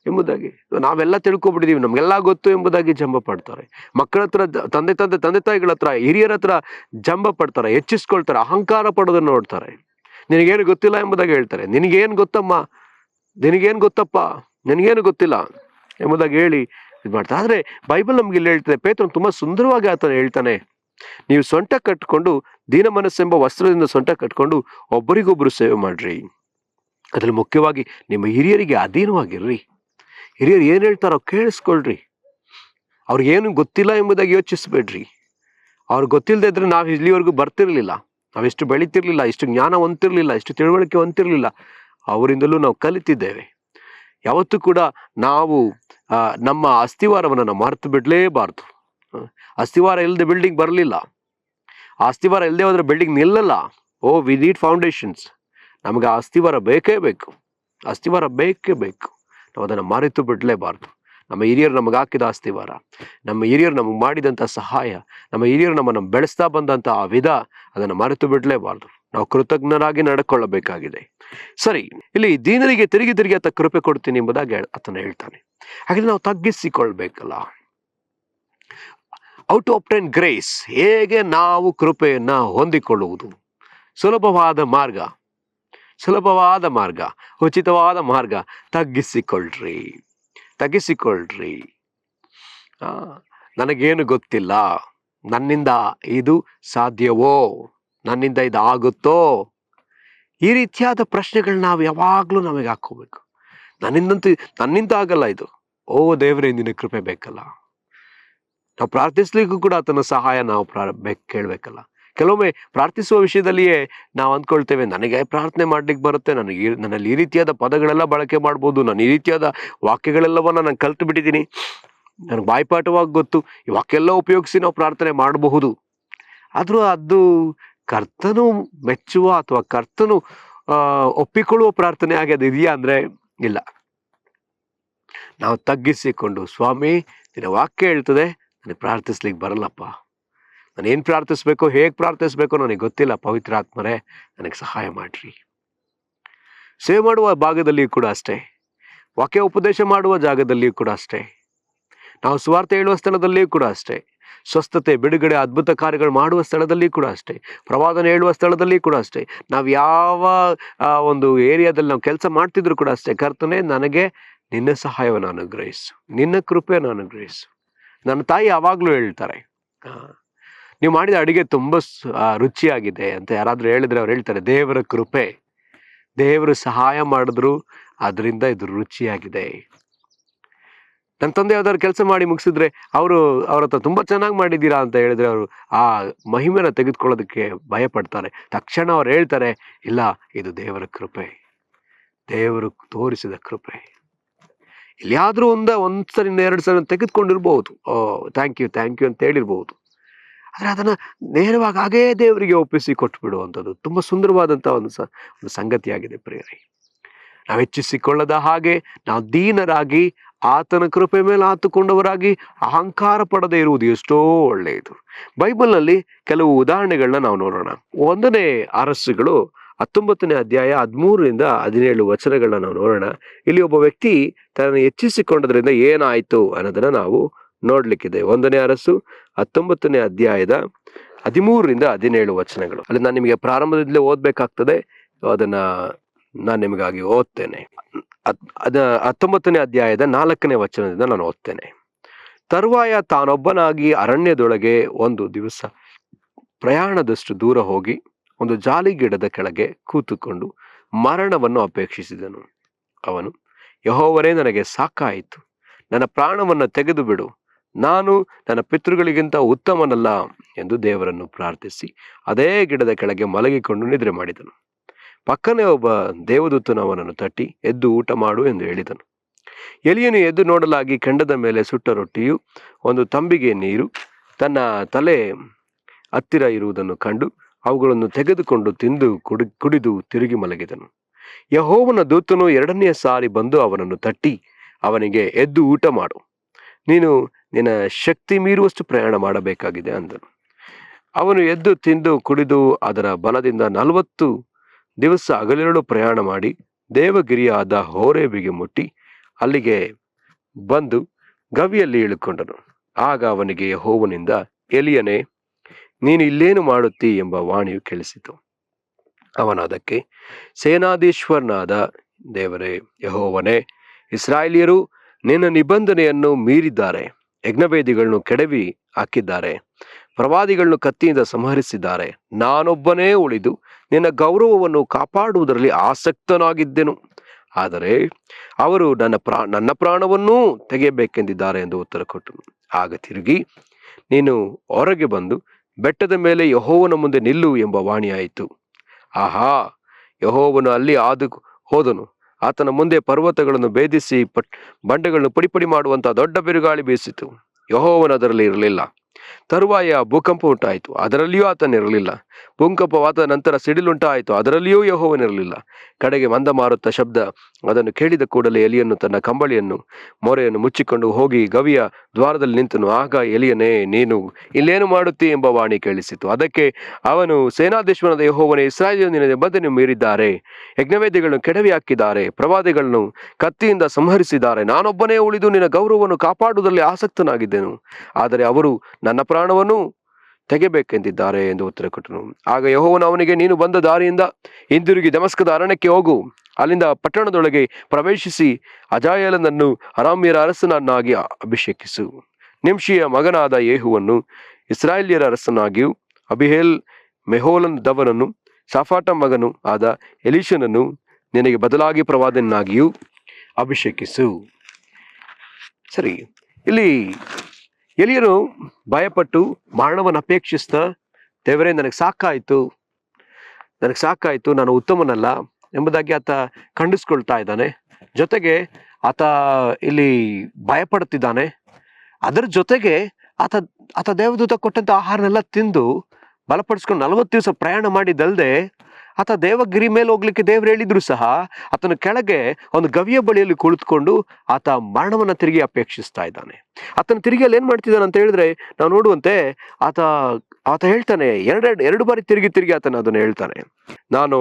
ಎಂಬುದಾಗಿ ನಾವೆಲ್ಲ ತಿಳ್ಕೊಬಿಟ್ಟಿದೀವಿ, ನಮ್ಗೆಲ್ಲ ಗೊತ್ತು ಎಂಬುದಾಗಿ ಜಂಬ ಪಡ್ತಾರೆ. ಮಕ್ಕಳ ಹತ್ರ, ತಂದೆ ತಾಯಿಗಳ ಹತ್ರ, ಹಿರಿಯರ ಹತ್ರ ಜಂಬ ಪಡ್ತಾರೆ, ಹೆಚ್ಚಿಸ್ಕೊಳ್ತಾರೆ, ಅಹಂಕಾರ ಪಡೋದನ್ನ ನೋಡ್ತಾರೆ. ನಿನಗೇನು ಗೊತ್ತಿಲ್ಲ ಎಂಬುದಾಗಿ ಹೇಳ್ತಾರೆ. ನಿನಗೇನು ಗೊತ್ತಮ್ಮ, ನಿನಗೇನು ಗೊತ್ತಪ್ಪ, ನಿನಗೇನು ಗೊತ್ತಿಲ್ಲ ಎಂಬುದಾಗಿ ಹೇಳಿ ಇದು ಮಾಡ್ತಾರೆ. ಆದ್ರೆ ಬೈಬಲ್ ನಮ್ಗೆ ಇಲ್ಲಿ ಹೇಳ್ತದೆ, ಪೇತ್ರನು ತುಂಬಾ ಸುಂದರವಾಗಿ ಆತನ ಹೇಳ್ತಾನೆ, ನೀವು ಸೊಂಟ ಕಟ್ಕೊಂಡು, ದೀನ ಮನಸ್ಸೆಂಬ ವಸ್ತ್ರದಿಂದ ಸೊಂಟ ಕಟ್ಕೊಂಡು ಒಬ್ಬರಿಗೊಬ್ರು ಸೇವೆ ಮಾಡ್ರಿ. ಅದ್ರಲ್ಲಿ ಮುಖ್ಯವಾಗಿ ನಿಮ್ಮ ಹಿರಿಯರಿಗೆ ಅಧೀನವಾಗಿರ್ರಿ. ಹಿರಿಯರು ಏನ್ ಹೇಳ್ತಾರೋ ಕೇಳಿಸ್ಕೊಳ್ರಿ. ಅವ್ರಿಗೇನು ಗೊತ್ತಿಲ್ಲ ಎಂಬುದಾಗಿ ಯೋಚಿಸ್ಬೇಡ್ರಿ. ಅವ್ರಿಗೆ ಗೊತ್ತಿಲ್ಲದೆ ಇದ್ರೆ ನಾವು ಇಲ್ಲಿವರೆಗೂ ಬರ್ತಿರ್ಲಿಲ್ಲ, ನಾವೆಷ್ಟು ಬೆಳಿತಿರ್ಲಿಲ್ಲ, ಇಷ್ಟು ಜ್ಞಾನ ಹೊಂತಿರ್ಲಿಲ್ಲ, ಇಷ್ಟು ತಿಳುವಳಿಕೆ ಹೊಂತಿರ್ಲಿಲ್ಲ. ಅವರಿಂದಲೂ ನಾವು ಕಲಿತಿದ್ದೇವೆ. ಯಾವತ್ತೂ ಕೂಡ ನಾವು ನಮ್ಮ ಅಸ್ಥಿವಾರವನ್ನು ನಾವು ಮರೆತು ಬಿಡ್ಲೇಬಾರ್ದು. ಅಸ್ಥಿವಾರ ಇಲ್ಲದೆ ಬಿಲ್ಡಿಂಗ್ ಬರಲಿಲ್ಲ, ಅಸ್ಥಿವಾರ ಇಲ್ಲದೆ ಹೋದ್ರೆ ಬಿಲ್ಡಿಂಗ್ ನಿಲ್ಲಲ್ಲ. We need foundations. ನಮಗೆ ಆ ಅಸ್ಥಿವಾರ ಬೇಕೇ ಬೇಕು, ಅಸ್ಥಿವಾರ ಬೇಕೇ ಬೇಕು. ನಾವು ಅದನ್ನು ಮರೆತು ಬಿಡಲೇಬಾರ್ದು. ನಮ್ಮ ಹಿರಿಯರು ನಮಗೆ ಹಾಕಿದ ಅಸ್ಥಿವಾರ, ನಮ್ಮ ಹಿರಿಯರು ನಮಗೆ ಮಾಡಿದಂಥ ಸಹಾಯ, ನಮ್ಮ ಹಿರಿಯರು ನಮ್ಮನ್ನು ಬೆಳೆಸ್ತಾ ಬಂದಂಥ ಆ ವಿಧ, ಅದನ್ನು ಮರೆತು ಬಿಡಲೇಬಾರ್ದು. ನಾವು ಕೃತಜ್ಞರಾಗಿ ನಡ್ಕೊಳ್ಳಬೇಕಾಗಿದೆ. ಸರಿ, ಇಲ್ಲಿ ದೀನರಿಗೆ ತಿರುಗಿ ಆತ ಕೃಪೆ ಕೊಡ್ತೀನಿ ಎಂಬುದಾಗಿ ಆತನ ಹೇಳ್ತಾನೆ. ಹಾಗೆ ನಾವು ತಗ್ಗಿಸಿಕೊಳ್ಬೇಕಲ್ಲ. ಔಟ್ ಆಫ್ ಟೆನ್ ಗ್ರೇಸ್, ಹೇಗೆ ನಾವು ಕೃಪೆಯನ್ನ ಹೊಂದಿಕೊಳ್ಳುವುದು? ಸುಲಭವಾದ ಮಾರ್ಗ, ಉಚಿತವಾದ ಮಾರ್ಗ, ತಗ್ಗಿಸಿಕೊಳ್ರಿ. ನನಗೇನು ಗೊತ್ತಿಲ್ಲ, ನನ್ನಿಂದ ಇದು ಸಾಧ್ಯವೋ, ನನ್ನಿಂದ ಇದು ಆಗುತ್ತೋ, ಈ ರೀತಿಯಾದ ಪ್ರಶ್ನೆಗಳು ನಾವು ಯಾವಾಗ್ಲೂ ನಮಗೆ ಹಾಕೋಬೇಕು. ನನ್ನಿಂದ ಆಗಲ್ಲ ಇದು. ದೇವರೇ, ನಿನ್ನ ಕೃಪೆ ಬೇಕಲ್ಲ. ನಾವು ಪ್ರಾರ್ಥಿಸ್ಲಿಕ್ಕೂ ಕೂಡ ಆತನ ಸಹಾಯ ನಾವು ಕೇಳ್ಬೇಕಲ್ಲ. ಕೆಲವೊಮ್ಮೆ ಪ್ರಾರ್ಥಿಸುವ ವಿಷಯದಲ್ಲಿಯೇ ನಾವು ಅಂದ್ಕೊಳ್ತೇವೆ, ನನಗೆ ಪ್ರಾರ್ಥನೆ ಮಾಡ್ಲಿಕ್ಕೆ ಬರುತ್ತೆ, ನನ್ನಲ್ಲಿ ಈ ರೀತಿಯಾದ ಪದಗಳೆಲ್ಲ ಬಳಕೆ ಮಾಡ್ಬೋದು, ನಾನು ಈ ರೀತಿಯಾದ ವಾಕ್ಯಗಳೆಲ್ಲವನ್ನ ನಾನು ಕಲ್ತು ಬಿಟ್ಟಿದ್ದೀನಿ, ನನಗೆ ಬಾಯ್ಪಾಠವಾಗಿ ಗೊತ್ತು, ಈ ವಾಕ್ಯ ಎಲ್ಲ ಉಪಯೋಗಿಸಿ ನಾವು ಪ್ರಾರ್ಥನೆ ಮಾಡಬಹುದು. ಆದ್ರೂ ಅದು ಕರ್ತನು ಮೆಚ್ಚುವ ಅಥವಾ ಕರ್ತನು ಒಪ್ಪಿಕೊಳ್ಳುವ ಪ್ರಾರ್ಥನೆ ಆಗಿ ಅದು ಇದೆಯಾ ಅಂದ್ರೆ ಇಲ್ಲ. ನಾವು ತಗ್ಗಿಸಿಕೊಂಡು, ಸ್ವಾಮಿ ನಿನ್ನ ವಾಕ್ಯ ಹೇಳ್ತದೆ, ನನಗೆ ಪ್ರಾರ್ಥಿಸ್ಲಿಕ್ಕೆ ಬರಲ್ಲಪ್ಪ, ನಾನು ಏನು ಪ್ರಾರ್ಥಿಸ್ಬೇಕು, ಹೇಗೆ ಪ್ರಾರ್ಥಿಸ್ಬೇಕು ನನಗೆ ಗೊತ್ತಿಲ್ಲ, ಪವಿತ್ರ ಆತ್ಮರೇ ನನಗೆ ಸಹಾಯ ಮಾಡ್ರಿ. ಸೇವೆ ಮಾಡುವ ಭಾಗದಲ್ಲಿಯೂ ಕೂಡ ಅಷ್ಟೇ, ವಾಕ್ಯ ಉಪದೇಶ ಮಾಡುವ ಜಾಗದಲ್ಲಿಯೂ ಕೂಡ ಅಷ್ಟೇ, ನಾವು ಸುವಾರ್ತೆ ಹೇಳುವ ಸ್ಥಳದಲ್ಲಿಯೂ ಕೂಡ ಅಷ್ಟೇ, ಸ್ವಸ್ಥತೆ ಬಿಡುಗಡೆ ಅದ್ಭುತ ಕಾರ್ಯಗಳು ಮಾಡುವ ಸ್ಥಳದಲ್ಲಿ ಕೂಡ ಅಷ್ಟೇ, ಪ್ರವಾದನೆ ಹೇಳುವ ಸ್ಥಳದಲ್ಲಿ ಕೂಡ ಅಷ್ಟೇ, ನಾವು ಯಾವ ಒಂದು ಏರಿಯಾದಲ್ಲಿ ನಾವು ಕೆಲಸ ಮಾಡ್ತಿದ್ರು ಕೂಡ ಅಷ್ಟೇ, ಕರ್ತನೆ ನನಗೆ ನಿನ್ನ ಸಹಾಯವನ್ನು ಅನುಗ್ರಹಿಸು, ನಿನ್ನ ಕೃಪೆಯನ್ನು ಅನುಗ್ರಹಿಸು. ನನ್ನ ತಾಯಿ ಯಾವಾಗಲೂ ಹೇಳ್ತಾರೆ, ನೀವು ಮಾಡಿದ ಅಡಿಗೆ ತುಂಬ ರುಚಿಯಾಗಿದೆ ಅಂತ ಯಾರಾದರೂ ಹೇಳಿದ್ರೆ ಅವ್ರು ಹೇಳ್ತಾರೆ, ದೇವರ ಕೃಪೆ, ದೇವರು ಸಹಾಯ ಮಾಡಿದ್ರು ಅದರಿಂದ ಇದು ರುಚಿಯಾಗಿದೆ. ನನ್ನ ತಂದೆ ಯಾವ್ದಾದ್ರು ಕೆಲಸ ಮಾಡಿ ಮುಗಿಸಿದ್ರೆ ಅವ್ರ ಹತ್ರ ತುಂಬ ಚೆನ್ನಾಗಿ ಮಾಡಿದ್ದೀರಾ ಅಂತ ಹೇಳಿದ್ರೆ ಅವರು ಆ ಮಹಿಮೆನ ತೆಗೆದುಕೊಳ್ಳೋದಕ್ಕೆ ಭಯ ಪಡ್ತಾರೆ. ತಕ್ಷಣ ಅವ್ರು ಹೇಳ್ತಾರೆ, ಇಲ್ಲ ಇದು ದೇವರ ಕೃಪೆ, ದೇವರು ತೋರಿಸಿದ ಕೃಪೆ. ಎಲ್ಲಿಯಾದ್ರೂ ಒಂದ್ಸರಿ 2 ಸರಿ ತೆಗೆದುಕೊಂಡಿರ್ಬಹುದು, ಥ್ಯಾಂಕ್ ಯು ಅಂತ ಹೇಳಿರ್ಬಹುದು, ಆದ್ರೆ ಅದನ್ನ ನೇರವಾಗಿ ಹಾಗೇ ದೇವರಿಗೆ ಒಪ್ಪಿಸಿ ಕೊಟ್ಟು ಬಿಡುವಂಥದ್ದು ತುಂಬಾ ಸುಂದರವಾದಂತಹ ಒಂದು ಸಂಗತಿಯಾಗಿದೆ ಪ್ರಿಯರೇ. ನಾವು ಹೆಚ್ಚಿಸಿಕೊಳ್ಳದ ಹಾಗೆ ನಾವು ದೀನರಾಗಿ ಆತನ ಕೃಪೆ ಮೇಲೆ ಆತುಕೊಂಡವರಾಗಿ ಅಹಂಕಾರ ಪಡದೇ ಇರುವುದು ಎಷ್ಟೋ ಒಳ್ಳೆಯದು. ಬೈಬಲ್ನಲ್ಲಿ ಕೆಲವು ಉದಾಹರಣೆಗಳನ್ನ ನಾವು ನೋಡೋಣ. 1ನೇ ಅರಸುಗಳು 19ನೇ ಅಧ್ಯಾಯ 13-17 ವಚನಗಳನ್ನ ನಾವು ನೋಡೋಣ. ಇಲ್ಲಿ ಒಬ್ಬ ವ್ಯಕ್ತಿ ತನ್ನ ಹೆಚ್ಚಿಸಿಕೊಂಡದ್ರಿಂದ ಏನಾಯ್ತು ಅನ್ನೋದನ್ನ ನಾವು ನೋಡ್ಲಿಕ್ಕಿದೆ. 1ನೇ ಅರಸು 19ನೇ ಅಧ್ಯಾಯದ 13-17 ವಚನಗಳು. ಅಲ್ಲಿ ನಾನು ನಿಮಗೆ ಪ್ರಾರಂಭದಿಂದಲೇ ಓದ್ಬೇಕಾಗ್ತದೆ, ಅದನ್ನ ನಾನು ನಿಮಗಾಗಿ ಓದ್ತೇನೆ. 19ನೇ ಅಧ್ಯಾಯದ 4ನೇ ವಚನದಿಂದ ನಾನು ಓದ್ತೇನೆ. ತರುವಾಯ ತಾನೊಬ್ಬನಾಗಿ ಅರಣ್ಯದೊಳಗೆ ಒಂದು ದಿವಸ ಪ್ರಯಾಣದಷ್ಟು ದೂರ ಹೋಗಿ ಒಂದು ಜಾಲಿ ಗಿಡದ ಕೆಳಗೆ ಕೂತುಕೊಂಡು ಮರಣವನ್ನು ಅಪೇಕ್ಷಿಸಿದನು. ಅವನು, ಯೆಹೋವನೇ, ನನಗೆ ಸಾಕಾಯಿತು, ನನ್ನ ಪ್ರಾಣವನ್ನು ತೆಗೆದು ಬಿಡು, ನಾನು ನನ್ನ ಪಿತೃಗಳಿಗಿಂತ ಉತ್ತಮನಲ್ಲ ಎಂದು ದೇವರನ್ನು ಪ್ರಾರ್ಥಿಸಿ ಅದೇ ಗಿಡದ ಕೆಳಗೆ ಮಲಗಿಕೊಂಡು ನಿದ್ರೆ ಮಾಡಿದನು. ಪಕ್ಕನೆ ಒಬ್ಬ ದೇವದೂತನು ಅವನನ್ನು ತಟ್ಟಿ, ಎದ್ದು ಊಟ ಮಾಡು ಎಂದು ಹೇಳಿದನು. ಎಲಿಯನು ಎದ್ದು ನೋಡಲಾಗಿ ಕೆಂಡದ ಮೇಲೆ ಸುಟ್ಟ ರೊಟ್ಟಿಯು ಒಂದು ತಂಬಿಗೆ ನೀರು ತನ್ನ ತಲೆ ಹತ್ತಿರ ಇರುವುದನ್ನು ಕಂಡು ಅವುಗಳನ್ನು ತೆಗೆದುಕೊಂಡು ತಿಂದು ಕುಡಿದು ತಿರುಗಿ ಮಲಗಿದನು. ಯೆಹೋವನ ದೂತನು 2ನೇ ಸಾರಿ ಬಂದು ಅವನನ್ನು ತಟ್ಟಿ ಅವನಿಗೆ, ಎದ್ದು ಊಟ ಮಾಡು, ನೀನು ನಿನ್ನ ಶಕ್ತಿ ಮೀರುವಷ್ಟು ಪ್ರಯಾಣ ಮಾಡಬೇಕಾಗಿದೆ ಅಂದನು. ಅವನು ಎದ್ದು ತಿಂದು ಕುಡಿದು ಅದರ ಬಲದಿಂದ 40 ದಿವಸ ಹಗಲಿರುಳು ಪ್ರಯಾಣ ಮಾಡಿ ದೇವಗಿರಿಯಾದ ಹೋರೇಬಿಗೆ ಮುಟ್ಟಿ ಅಲ್ಲಿಗೆ ಬಂದು ಗವಿಯಲ್ಲಿ ಇಳುಕೊಂಡನು. ಆಗ ಅವನಿಗೆ ಯೆಹೋವನಿಂದ, ಎಲಿಯನೇ, ನೀನು ಇಲ್ಲೇನು ಮಾಡುತ್ತೀ ಎಂಬ ವಾಣಿಯು ಕೇಳಿಸಿತು. ಅವನದಕ್ಕೆ, ಸೇನಾಧೀಶ್ವರನಾದ ದೇವರೇ ಯೆಹೋವನೇ, ಇಸ್ರಾಯೇಲ್ಯರು ನಿನ್ನ ನಿಬಂಧನೆಯನ್ನು ಮೀರಿದ್ದಾರೆ, ಯಜ್ಞವೇದಿಗಳನ್ನು ಕೆಡವಿ ಹಾಕಿದ್ದಾರೆ, ಪ್ರವಾದಿಗಳನ್ನು ಕತ್ತಿಯಿಂದ ಸಂಹರಿಸಿದ್ದಾರೆ. ನಾನೊಬ್ಬನೇ ಉಳಿದು ನಿನ್ನ ಗೌರವವನ್ನು ಕಾಪಾಡುವುದರಲ್ಲಿ ಆಸಕ್ತನಾಗಿದ್ದೆನು, ಆದರೆ ಅವರು ನನ್ನ ಪ್ರಾಣವನ್ನೂ ತೆಗೆಯಬೇಕೆಂದಿದ್ದಾರೆ ಎಂದು ಉತ್ತರ ಕೊಟ್ಟನು. ಆಗ ತಿರುಗಿ, ನೀನು ಹೊರಗೆ ಬಂದು ಬೆಟ್ಟದ ಮೇಲೆ ಯೆಹೋವನ ಮುಂದೆ ನಿಲ್ಲು ಎಂಬ ವಾಣಿಯಾಯಿತು. ಆಹಾ, ಯೆಹೋವನು ಅಲ್ಲಿ ಹೋದನು. ಆತನ ಮುಂದೆ ಪರ್ವತಗಳನ್ನು ಭೇದಿಸಿ ಬಂಡೆಗಳನ್ನು ಪುಡಿ ಮಾಡುವಂತಹ ದೊಡ್ಡ ಬಿರುಗಾಳಿ ಬೀಸಿತು. ಯೆಹೋವನು ಅದರಲ್ಲಿ ಇರಲಿಲ್ಲ. ತರುವಾಯ ಭೂಕಂಪ ಉಂಟಾಯಿತು, ಅದರಲ್ಲಿಯೂ ಆತನಿರಲಿಲ್ಲ. ಭೂಕಂಪವಾದ ನಂತರ ಸಿಡಿಲುಂಟಾಯಿತು, ಅದರಲ್ಲಿಯೂ ಯೆಹೋವನಿರಲಿಲ್ಲ. ಕಡೆಗೆ ಮಂದಮಾರುತ ಶಬ್ದ. ಅದನ್ನು ಕೇಳಿದ ಕೂಡಲೇ ಎಲಿಯನು ತನ್ನ ಕಂಬಳಿಯನ್ನು ಮೊರೆಯನ್ನು ಮುಚ್ಚಿಕೊಂಡು ಹೋಗಿ ಗವಿಯ ದ್ವಾರದಲ್ಲಿ ನಿಂತನು. ಆಗ ಎಲಿಯನೇ, ನೀನು ಇಲ್ಲೇನು ಮಾಡುತ್ತೀ ಎಂಬ ವಾಣಿ ಕೇಳಿಸಿತು. ಅದಕ್ಕೆ ಅವನು, ಸೇನಾಧೀಶ್ವರನಾದ ಯೆಹೋವನೇ, ಇಸ್ರಾಯೇಲ್ಯರು ನಿನ್ನ ನಿಬಂಧನೆ ಮೀರಿದ್ದಾರೆ, ಯಜ್ಞವೇದಿಗಳನ್ನು ಕೆಡವಿ ಹಾಕಿದ್ದಾರೆ, ಪ್ರವಾದಿಗಳನ್ನು ಕತ್ತಿಯಿಂದ ಸಂಹರಿಸಿದ್ದಾರೆ. ನಾನೊಬ್ಬನೇ ಉಳಿದು ನಿನ್ನ ಗೌರವವನ್ನು ಕಾಪಾಡುವುದರಲ್ಲಿ ಆಸಕ್ತನಾಗಿದ್ದೆನು, ಆದರೆ ಅವರು ನನ್ನ ಪ್ರಾಣವನ್ನು ತೆಗೆಬೇಕೆಂದಿದ್ದಾರೆ ಎಂದು ಉತ್ತರ ಕೊಟ್ಟನು. ಆಗ ಯೆಹೋವನು ಅವನಿಗೆ, ನೀನು ಬಂದ ದಾರಿಯಿಂದ ಹಿಂದಿರುಗಿ ದಮಸ್ಕದ ಅರಣ್ಯಕ್ಕೆ ಹೋಗು. ಅಲ್ಲಿಂದ ಪಟ್ಟಣದೊಳಗೆ ಪ್ರವೇಶಿಸಿ ಅಜಾಯೇಲನನ್ನು ಅರಾಮ್ಯರ ಅರಸನನ್ನಾಗಿ ಅಭಿಷೇಕಿಸು. ನಿಮ್ಷಿಯ ಮಗನಾದ ಯೇಹುವನ್ನು ಇಸ್ರಾಯೇಲ್ಯರ ಅರಸನಾಗಿಯೂ, ಅಬಿಹೇಲ್ ಮೆಹೋಲದವನನ್ನು ಸಾಫಾಟ ಮಗನು ಆದ ಎಲೀಷನನ್ನು ನಿನಗೆ ಬದಲಾಗಿ ಪ್ರವಾದನಾಗಿಯೂ ಅಭಿಷೇಕಿಸು. ಸರಿ, ಇಲ್ಲಿ ಎಲಿಯನು ಭಯಪಟ್ಟು ಮರಣವನ್ನು ಅಪೇಕ್ಷಿಸ್ತಾ, ದೇವರೇ ನನಗೆ ಸಾಕಾಯ್ತು, ನಾನು ಉತ್ತಮನಲ್ಲ ಎಂಬುದಾಗಿ ಆತ ಖಂಡಿಸ್ಕೊಳ್ತಾ ಇದ್ದಾನೆ. ಜೊತೆಗೆ ಆತ ಇಲ್ಲಿ ಭಯಪಡ್ತಿದ್ದಾನೆ. ಅದರ ಜೊತೆಗೆ ಆತ ದೇವದೂತ ಕೊಟ್ಟಂತ ಆಹಾರನೆಲ್ಲ ತಿಂದು ಬಲಪಡಿಸ್ಕೊಂಡು 40 ದಿವಸ ಪ್ರಯಾಣ ಮಾಡಿದ್ದಲ್ದೆ, ಆತ ದೇವಗಿರಿ ಮೇಲೆ ಹೋಗ್ಲಿಕ್ಕೆ ದೇವ್ರು ಹೇಳಿದ್ರು ಸಹ ಆತನ ಕೆಳಗೆ ಒಂದು ಗವಿಯ ಬಳಿಯಲ್ಲಿ ಕುಳಿತುಕೊಂಡು ಆತ ಮರಣವನ್ನ ತಿರುಗಿ ಅಪೇಕ್ಷಿಸ್ತಾ ಇದ್ದಾನೆ. ಆತನ ತಿರುಗಿಯಲ್ಲಿ ಏನ್ ಮಾಡ್ತಿದ್ದಾನೆ ಅಂತ ಹೇಳಿದ್ರೆ, ನಾವು ನೋಡುವಂತೆ ಆತ ಹೇಳ್ತಾನೆ, ಎರಡು ಬಾರಿ ತಿರುಗಿ ಆತನ ಅದನ್ನ ಹೇಳ್ತಾನೆ. ನಾನು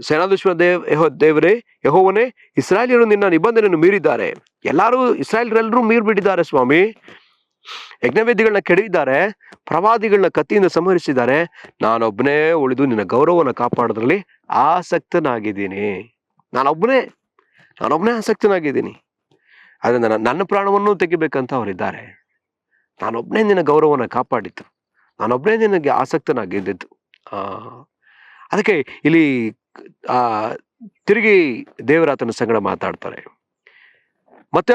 ಸೇನಾಧೀಶ್ವರ ದೇವರೇ, ಯೆಹೋವನೇ, ಇಸ್ರಾಯೇಲ್ಯರು ನಿನ್ನ ನಿಬಂಧನೆಯನ್ನು ಮೀರಿದ್ದಾರೆ. ಇಸ್ರಾಯೇಲ್ರೆಲ್ಲರೂ ಮೀರ್ಬಿಟ್ಟಿದ್ದಾರೆ ಸ್ವಾಮಿ. ಯಜ್ಞವೇದಿಗಳನ್ನ ಕೆಡವಿದ್ದಾರೆ, ಪ್ರವಾದಿಗಳನ್ನ ಕತ್ತಿಯಿಂದ ಸಂಹರಿಸಿದ್ದಾರೆ. ನಾನೊಬ್ಬನೇ ಉಳಿದು ನಿನ್ನ ಗೌರವವನ್ನು ಕಾಪಾಡೋದ್ರಲ್ಲಿ ಆಸಕ್ತನಾಗಿದ್ದೀನಿ. ನಾನೊಬ್ಬನೇ ಆಸಕ್ತನಾಗಿದ್ದೀನಿ. ಅದರಿಂದ ನನ್ನ ಪ್ರಾಣವನ್ನು ತೆಗಿಬೇಕಂತ ಅವರಿದ್ದಾರೆ. ನಾನೊಬ್ಬನೇ ನಿನ್ನ ಗೌರವವನ್ನು ಕಾಪಾಡಿದ್ದು, ನಾನೊಬ್ಬನೇ ನಿನಗೆ ಆಸಕ್ತನಾಗಿದ್ದು. ಅದಕ್ಕೆ ಇಲ್ಲಿ ತಿರುಗಿ ದೇವರ ಆತನ ಸಂಗಡ ಮಾತಾಡ್ತಾರೆ. ಮತ್ತೆ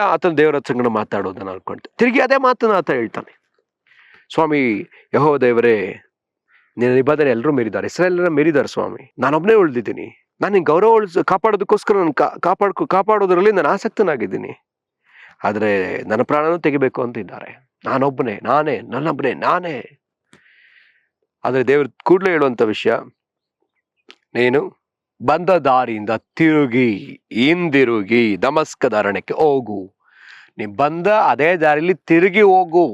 ಆತನ ದೇವರ ಸಂಗಡ ಮಾತಾಡೋದನ್ನ ಅನ್ಕೊಂಡೆ. ತಿರುಗಿ ಅದೇ ಮಾತನ್ನ ಆತ ಹೇಳ್ತಾನೆ, ಸ್ವಾಮಿ ಯೆಹೋವ ದೇವರೇ, ನಿನ್ನ ನಿಬಂಧನೆ ಎಲ್ಲರೂ ಮೀರಿದ್ದಾರೆ, ಇಸ್ರಾಯೇಲ್ಯರ ಮೀರಿದ್ದಾರೆ ಸ್ವಾಮಿ. ನಾನೊಬ್ಬನೇ ಉಳಿದಿದ್ದೀನಿ. ನಾನು ನಿನ್ ಗೌರವ ಕಾಪಾಡೋದಕ್ಕೋಸ್ಕರ ನಾನು ಕಾಪಾಡೋದ್ರಲ್ಲಿ ನಾನು ಆಸಕ್ತನಾಗಿದ್ದೀನಿ. ಆದ್ರೆ ನನ್ನ ಪ್ರಾಣನೂ ತೆಗಿಬೇಕು ಅಂತ ಇದ್ದಾರೆ. ನಾನೇ. ಆದ್ರೆ ದೇವ್ರ ಕೂಡಲೇ ಹೇಳುವಂತ ವಿಷಯ, ನೀನು ಬಂದ ದಾರಿಯಿಂದ ಹಿಂದಿರುಗಿ ದಮಸ್ಕದ ಅರಣ್ಯಕ್ಕೆ ಹೋಗು. ನೀ ಬಂದ ಅದೇ ದಾರಿಯಲ್ಲಿ ತಿರುಗಿ ಹೋಗು.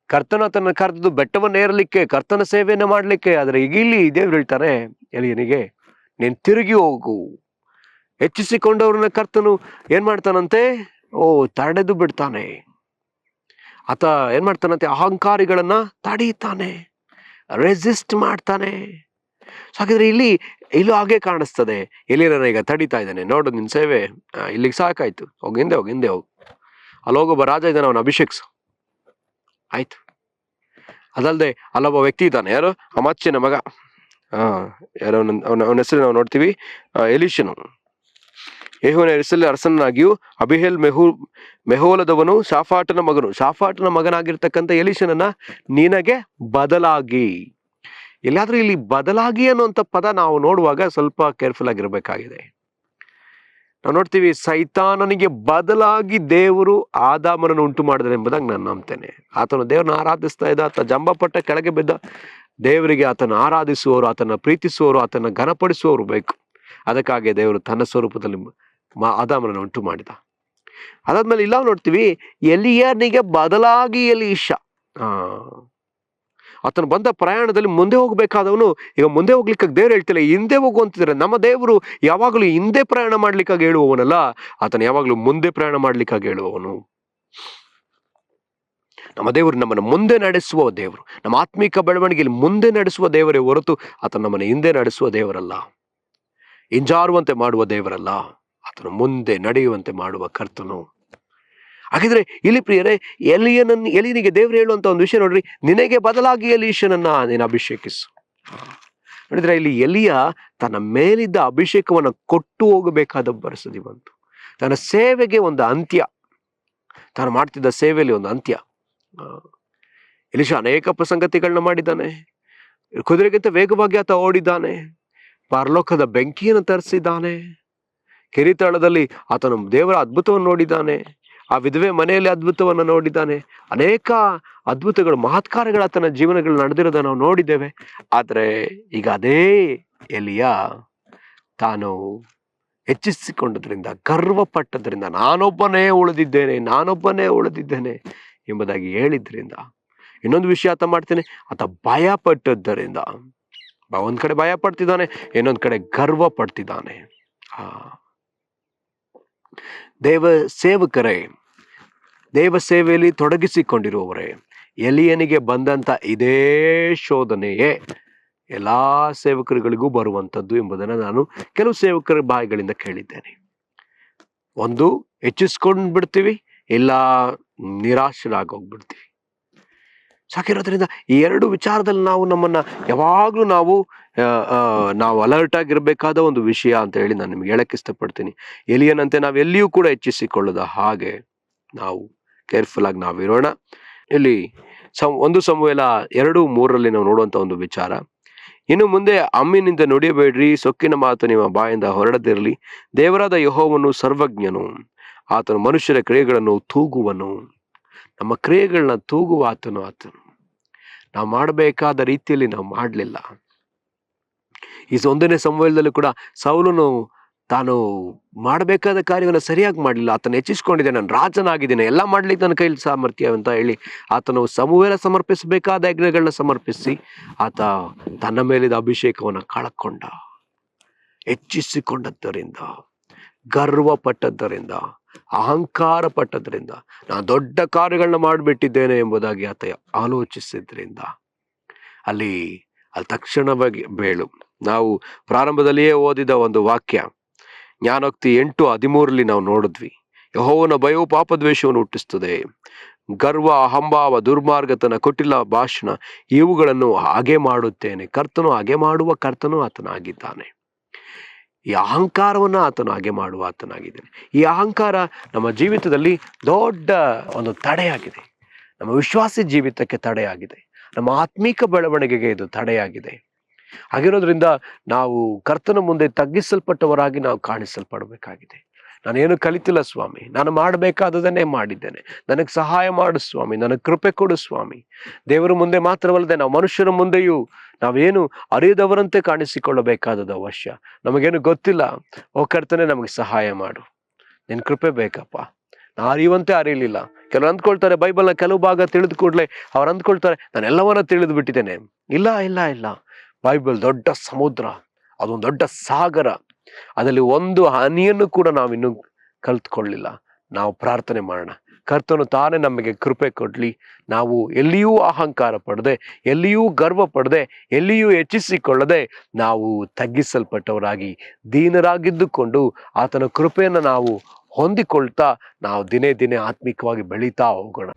ಕರ್ತನ ತನ್ನ ಕರೆದು ಬೆಟ್ಟವನ್ನೇರಲಿಕ್ಕೆ, ಕರ್ತನ ಸೇವೆಯನ್ನು ಮಾಡ್ಲಿಕ್ಕೆ. ಆದ್ರೆ ಈಗ ಇಲ್ಲಿ ದೇವ್ರು ಹೇಳ್ತಾರೆ ಎಲಿಯನಿಗೆ, ನೀನ್ ತಿರುಗಿ ಹೋಗು. ಹೆಚ್ಚಿಸಿಕೊಂಡವ್ರನ್ನ ಕರ್ತನು ಏನ್ ಮಾಡ್ತಾನಂತೆ, ತಡೆದು ಬಿಡ್ತಾನೆ. ಆತ ಏನ್ ಮಾಡ್ತಾನಂತೆ, ಅಹಂಕಾರಿಗಳನ್ನ ತಡೀತಾನೆ, ರೆಸಿಸ್ಟ್ ಮಾಡ್ತಾನೆ. ಹಾಗಿದ್ರೆ ಇಲ್ಲೂ ಹಾಗೆ ಕಾಣಿಸ್ತದೆ. ಎಲಿಯನನ್ನ ಈಗ ತಡಿತಾ ಇದ್ದಾನೆ. ನೋಡು, ನಿನ್ ಸೇವೆ ಇಲ್ಲಿಗೆ ಸಾಕಾಯ್ತು, ಹಿಂದೆ ಹೋಗು. ಅಲ್ಲಿ ಹೋಗೊಬ್ಬ ರಾಜ ಇದ್ದಾನೆ, ಅವನ ಅಭಿಷೇಕ್ಸು ಆಯ್ತು. ಅದಲ್ಲದೆ ಅಲ್ಲೊಬ್ಬ ವ್ಯಕ್ತಿ ಇದ್ದಾನೆ, ಯಾರು, ಅಮಾಚ್ಯನ ಮಗ. ಯಾರೋ ಅವನ ಹೆಸರು ನಾವು ನೋಡ್ತೀವಿ, ಎಲೀಷನು. ಯೆಹೋವನ ಹೆಸರಲ್ಲಿ ಅರಸನಾಗಿಯೂ ಅಬಿಹೇಲ್ ಮೆಹೋಲದವನು ಶಾಫಾಟನ ಮಗನಾಗಿರ್ತಕ್ಕಂಥ ಎಲೀಷನನ್ನ ನಿನಗೆ ಬದಲಾಗಿ. ಎಲ್ಲಾದ್ರೂ ಇಲ್ಲಿ ಬದಲಾಗಿ ಅನ್ನುವಂಥ ಪದ ನಾವು ನೋಡುವಾಗ ಸ್ವಲ್ಪ ಕೇರ್ಫುಲ್ ಆಗಿರ್ಬೇಕಾಗಿದೆ. ನಾವು ನೋಡ್ತೀವಿ, ಸೈತಾನನಿಗೆ ಬದಲಾಗಿ ದೇವರು ಆದಾಮನನ್ನು ಉಂಟು ಮಾಡಿದ್ರೆ ಎಂಬುದಾಗಿ ನಾನು ನಂಬ್ತೇನೆ. ಆತನು ದೇವ್ರನ್ನ ಆರಾಧಿಸ್ತಾ ಇದ್ದ, ಆತ ಜಂಬಪಟ್ಟ ಕೆಳಗೆ ಬಿದ್ದ. ದೇವರಿಗೆ ಆತನ ಆರಾಧಿಸುವವರು, ಆತನ ಪ್ರೀತಿಸುವವರು, ಆತನ ಘನಪಡಿಸುವವರು ಬೇಕು. ಅದಕ್ಕಾಗಿ ದೇವರು ತನ್ನ ಸ್ವರೂಪದಲ್ಲಿ ಆದಾಮನನ್ನು ಉಂಟು ಮಾಡಿದ. ಅದಾದ್ಮೇಲೆ ಇಲ್ಲ ನೋಡ್ತೀವಿ, ಎಲಿಯನಿಗೆ ಬದಲಾಗಿ ಎಲೀಷ. ಆತನು ಬಂದ ಪ್ರಯಾಣದಲ್ಲಿ ಮುಂದೆ ಹೋಗ್ಬೇಕಾದವನು ಈಗ ಮುಂದೆ ಹೋಗ್ಲಿಕ್ಕೆ ದೇವ್ರು ಹೇಳ್ತಿಲ್ಲ, ಹಿಂದೆ ಹೋಗುವಂತಿದ್ರೆ. ನಮ್ಮ ದೇವರು ಯಾವಾಗಲೂ ಹಿಂದೆ ಪ್ರಯಾಣ ಮಾಡ್ಲಿಕ್ಕಾಗಿ ಹೇಳುವವನಲ್ಲ, ಆತನು ಯಾವಾಗಲೂ ಮುಂದೆ ಪ್ರಯಾಣ ಮಾಡ್ಲಿಕ್ಕಾಗಿ ಹೇಳುವವನು. ನಮ್ಮ ದೇವರು ನಮ್ಮನ್ನು ಮುಂದೆ ನಡೆಸುವ ದೇವರು, ನಮ್ಮ ಆತ್ಮಿಕ ಬೆಳವಣಿಗೆಯಲ್ಲಿ ಮುಂದೆ ನಡೆಸುವ ದೇವರೇ ಹೊರತು ಆತನು ನಮ್ಮನ್ನು ಹಿಂದೆ ನಡೆಸುವ ದೇವರಲ್ಲ, ಹಿಂಜಾರುವಂತೆ ಮಾಡುವ ದೇವರಲ್ಲ. ಆತನು ಮುಂದೆ ನಡೆಯುವಂತೆ ಮಾಡುವ ಕರ್ತನು. ಹಾಗಿದ್ರೆ ಇಲ್ಲಿ ಪ್ರಿಯರೇ, ಎಲಿಯನಿಗೆ ದೇವರು ಹೇಳುವಂತ ಒಂದು ವಿಷಯ ನೋಡ್ರಿ, ನಿನಗೆ ಬದಲಾಗಿ ಎಲೀಷನನ್ನ ನೀನು ಅಭಿಷೇಕಿಸು. ನೋಡಿದ್ರೆ ಇಲ್ಲಿ ಎಲಿಯ ತನ್ನ ಮೇಲಿದ್ದ ಅಭಿಷೇಕವನ್ನು ಕೊಟ್ಟು ಹೋಗಬೇಕಾದ ಪರಿಸ್ಥಿತಿ ಬಂತು. ತನ್ನ ಸೇವೆಗೆ ಒಂದು ಅಂತ್ಯ, ತಾನು ಮಾಡ್ತಿದ್ದ ಸೇವೆಯಲ್ಲಿ ಒಂದು ಅಂತ್ಯ. ಎಲೀಷ ಅನೇಕ ಸಂಗತಿಗಳನ್ನ ಮಾಡಿದ್ದಾನೆ. ಕುದುರೆಗಿಂತ ವೇಗವಾಗಿ ಆತ ಓಡಿದ್ದಾನೆ, ಪರಲೋಕದ ಬೆಂಕಿಯನ್ನು ತರಿಸಿದ್ದಾನೆ, ಕಿರಿತಾಳದಲ್ಲಿ ಆತನು ದೇವರ ಅದ್ಭುತವನ್ನು ನೋಡಿದ್ದಾನೆ, ಆ ವಿಧವೆ ಮನೆಯಲ್ಲಿ ಅದ್ಭುತವನ್ನು ನೋಡಿದ್ದಾನೆ. ಅನೇಕ ಅದ್ಭುತಗಳು, ಮಹತ್ಕಾರ್ಯಗಳ ತನ್ನ ಜೀವನಗಳು ನಡೆದಿರೋದನ್ನ ನಾವು ನೋಡಿದ್ದೇವೆ. ಆದ್ರೆ ಈಗ ಅದೇ ಎಲಿಯ ತಾನು ಹೆಚ್ಚಿಸಿಕೊಂಡದ್ರಿಂದ, ಗರ್ವಪಟ್ಟದ್ರಿಂದ, ನಾನೊಬ್ಬನೇ ಉಳಿದಿದ್ದೇನೆ ಎಂಬುದಾಗಿ ಹೇಳಿದ್ರಿಂದ, ಇನ್ನೊಂದು ವಿಷಯ ಆತ ಮಾಡ್ತೇನೆ, ಆತ ಭಯ ಪಟ್ಟದ್ದರಿಂದ, ಒಂದ್ ಕಡೆ ಭಯ ಪಡ್ತಿದ್ದಾನೆ, ಇನ್ನೊಂದ್ ಕಡೆ ಗರ್ವ ಪಡ್ತಿದ್ದಾನೆ. ದೇವ ಸೇವೆಯಲ್ಲಿ ತೊಡಗಿಸಿಕೊಂಡಿರುವವರೇ, ಎಲಿಯನಿಗೆ ಬಂದಂತ ಇದೇ ಶೋಧನೆಯೇ ಎಲ್ಲಾ ಸೇವಕರುಗಳಿಗೂ ಬರುವಂಥದ್ದು ಎಂಬುದನ್ನು ನಾನು ಕೆಲವು ಸೇವಕರ ಬಾಯಿಗಳಿಂದ ಕೇಳಿದ್ದೇನೆ. ಒಂದು, ಹೆಚ್ಚಿಸ್ಕೊಂಡ್ ಬಿಡ್ತೀವಿ, ಇಲ್ಲ ನಿರಾಶರಾಗೋಗ್ಬಿಡ್ತೀವಿ. ಸಾಕಿರೋದ್ರಿಂದ ಈ ಎರಡು ವಿಚಾರದಲ್ಲಿ ನಮ್ಮನ್ನ ಯಾವಾಗ್ಲೂ ನಾವು ಅಲರ್ಟ್ ಆಗಿರ್ಬೇಕಾದ ಒಂದು ವಿಷಯ ಅಂತ ಹೇಳಿ ನಾನು ನಿಮ್ಗೆ ಹೇಳಕ್ ಇಷ್ಟಪಡ್ತೀನಿ. ಎಲಿಯನಂತೆ ನಾವು ಎಲ್ಲಿಯೂ ಕೂಡ ಹೆಚ್ಚಿಸಿಕೊಳ್ಳದ ಹಾಗೆ ನಾವು ಕೇರ್ಫುಲ್ ಆಗಿ ನಾವಿರೋಣ. ಇಲ್ಲಿ 1 ಸಮುವೇಲ 2:3 ನಾವು ನೋಡುವಂತ ಒಂದು ವಿಚಾರ, ಇನ್ನು ಮುಂದೆ ಅಮ್ಮಿನಿಂದ ನುಡಿಯಬೇಡ್ರಿ, ಸೊಕ್ಕಿನ ಮಾತು ನಿಮ್ಮ ಬಾಯಿಂದ ಹೊರಡದಿರಲಿ. ದೇವರಾದ ಯೆಹೋವನು ಸರ್ವಜ್ಞನು, ಆತನು ಮನುಷ್ಯರ ಕ್ರಿಯೆಗಳನ್ನು ತೂಗುವನು. ನಮ್ಮ ಕ್ರಿಯೆಗಳನ್ನ ತೂಗುವ ಆತನು. ನಾವು ಮಾಡಬೇಕಾದ ರೀತಿಯಲ್ಲಿ ನಾವು ಮಾಡಲಿಲ್ಲ. ಈ 1ನೇ ಸಮುವೇಲದಲ್ಲೂ ಕೂಡ ಸೌಲನು ತಾನು ಮಾಡಬೇಕಾದ ಕಾರ್ಯವನ್ನು ಸರಿಯಾಗಿ ಮಾಡಲಿಲ್ಲ. ಆತನ ಹೆಚ್ಚಿಸ್ಕೊಂಡಿದ್ದೆ, ನಾನು ರಾಜನಾಗಿದ್ದೇನೆ, ಎಲ್ಲ ಮಾಡ್ಲಿಕ್ಕೆ ನನ್ನ ಕೈಲಿ ಸಾಮರ್ಥ್ಯ ಅಂತ ಹೇಳಿ ಆತನು ಸಮುವೇಲ ಸಮರ್ಪಿಸಬೇಕಾದ ಯಜ್ಞಗಳನ್ನ ಸಮರ್ಪಿಸಿ ಆತ ತನ್ನ ಮೇಲಿದ ಅಭಿಷೇಕವನ್ನು ಕಳಕೊಂಡ. ಹೆಚ್ಚಿಸಿಕೊಂಡದ್ದರಿಂದ, ಗರ್ವ ಪಟ್ಟದ್ದರಿಂದ, ಅಹಂಕಾರ ಪಟ್ಟದ್ರಿಂದ, ನಾನು ದೊಡ್ಡ ಕಾರ್ಯಗಳನ್ನ ಮಾಡಿಬಿಟ್ಟಿದ್ದೇನೆ ಎಂಬುದಾಗಿ ಆತ ಆಲೋಚಿಸಿದ್ರಿಂದ ಅಲ್ಲಿ ತಕ್ಷಣವಾಗಿ ಬೇಳು. ನಾವು ಪ್ರಾರಂಭದಲ್ಲಿಯೇ ಓದಿದ ಒಂದು ವಾಕ್ಯ, ಜ್ಞಾನೋಕ್ತಿ 8:13 ನಾವು ನೋಡಿದ್ವಿ. ಯೆಹೋವನ ಭಯವು ಪಾಪದ್ವೇಷವನ್ನು ಹುಟ್ಟಿಸ್ತದೆ. ಗರ್ವ, ಅಹಂಭಾವ, ದುರ್ಮಾರ್ಗತನ, ಕುಟಿಲ ಭಾಷಣ ಇವುಗಳನ್ನು ಹಾಗೆ ಮಾಡುತ್ತೇನೆ. ಕರ್ತನು ಹಾಗೆ ಮಾಡುವ ಕರ್ತನು ಆತನಾಗಿದ್ದಾನೆ. ಈ ಅಹಂಕಾರವನ್ನ ಆತನು ಹಾಗೆ ಮಾಡುವ ಆತನಾಗಿದ್ದಾನೆ. ಈ ಅಹಂಕಾರ ನಮ್ಮ ಜೀವಿತದಲ್ಲಿ ದೊಡ್ಡ ಒಂದು ತಡೆಯಾಗಿದೆ. ನಮ್ಮ ವಿಶ್ವಾಸಿ ಜೀವಿತಕ್ಕೆ ತಡೆಯಾಗಿದೆ. ನಮ್ಮ ಆತ್ಮೀಕ ಬೆಳವಣಿಗೆಗೆ ಇದು ತಡೆಯಾಗಿದೆ. ಹಾಗಿರೋದ್ರಿಂದ ನಾವು ಕರ್ತನ ಮುಂದೆ ತಗ್ಗಿಸಲ್ಪಟ್ಟವರಾಗಿ ನಾವು ಕಾಣಿಸಲ್ಪಡಬೇಕಾಗಿದೆ. ನಾನೇನು ಕಲಿತಿಲ್ಲ ಸ್ವಾಮಿ, ನಾನು ಮಾಡಬೇಕಾದದನ್ನೇ ಮಾಡಿದ್ದೇನೆ, ನನಗೆ ಸಹಾಯ ಮಾಡು ಸ್ವಾಮಿ, ನನಗೆ ಕೃಪೆ ಕೊಡು ಸ್ವಾಮಿ. ದೇವರ ಮುಂದೆ ಮಾತ್ರವಲ್ಲದೆ ನಾವು ಮನುಷ್ಯರ ಮುಂದೆಯೂ ನಾವೇನು ಅರಿಯದವರಂತೆ ಕಾಣಿಸಿಕೊಳ್ಳಬೇಕಾದದ್ದು ಅವಶ್ಯ. ನಮಗೇನು ಗೊತ್ತಿಲ್ಲ, ಓ ಕರ್ತನೆ ನಮಗೆ ಸಹಾಯ ಮಾಡು, ನಿನ್ನ ಕೃಪೆ ಬೇಕಪ್ಪ. ನಾ ಅರಿಯುವಂತೆ ಅರಿಯಲಿಲ್ಲ. ಕೆಲವರು ಅಂದ್ಕೊಳ್ತಾರೆ, ಬೈಬಲ್ನ ಕೆಲವು ಭಾಗ ತಿಳಿದು ಕೂಡಲೇ ಅವ್ರು ಅಂದ್ಕೊಳ್ತಾರೆ ನಾನು ಎಲ್ಲವನ್ನ ತಿಳಿದು ಬಿಟ್ಟಿದ್ದೇನೆ. ಇಲ್ಲ ಇಲ್ಲ ಇಲ್ಲ, ಬೈಬಲ್ ದೊಡ್ಡ ಸಮುದ್ರ, ಅದೊಂದು ದೊಡ್ಡ ಸಾಗರ. ಅದರಲ್ಲಿ ಒಂದು ಹನಿಯನ್ನು ಕೂಡ ನಾವಿನ್ನೂ ಕಲ್ತ್ಕೊಳ್ಳಿಲ್ಲ. ನಾವು ಪ್ರಾರ್ಥನೆ ಮಾಡೋಣ, ಕರ್ತನು ತಾನೇ ನಮಗೆ ಕೃಪೆ ಕೊಡ್ಲಿ. ನಾವು ಎಲ್ಲಿಯೂ ಅಹಂಕಾರ ಪಡದೆ, ಎಲ್ಲಿಯೂ ಗರ್ವ ಪಡದೆ, ಎಲ್ಲಿಯೂ ಹೆಚ್ಚಿಸಿಕೊಳ್ಳದೆ ನಾವು ತಗ್ಗಿಸಲ್ಪಟ್ಟವರಾಗಿ ದೀನರಾಗಿದ್ದುಕೊಂಡು ಆತನ ಕೃಪೆಯನ್ನು ನಾವು ಹೊಂದಿಕೊಳ್ತಾ ನಾವು ದಿನೇ ದಿನೇ ಆತ್ಮಿಕವಾಗಿ ಬೆಳೀತಾ ಹೋಗೋಣ.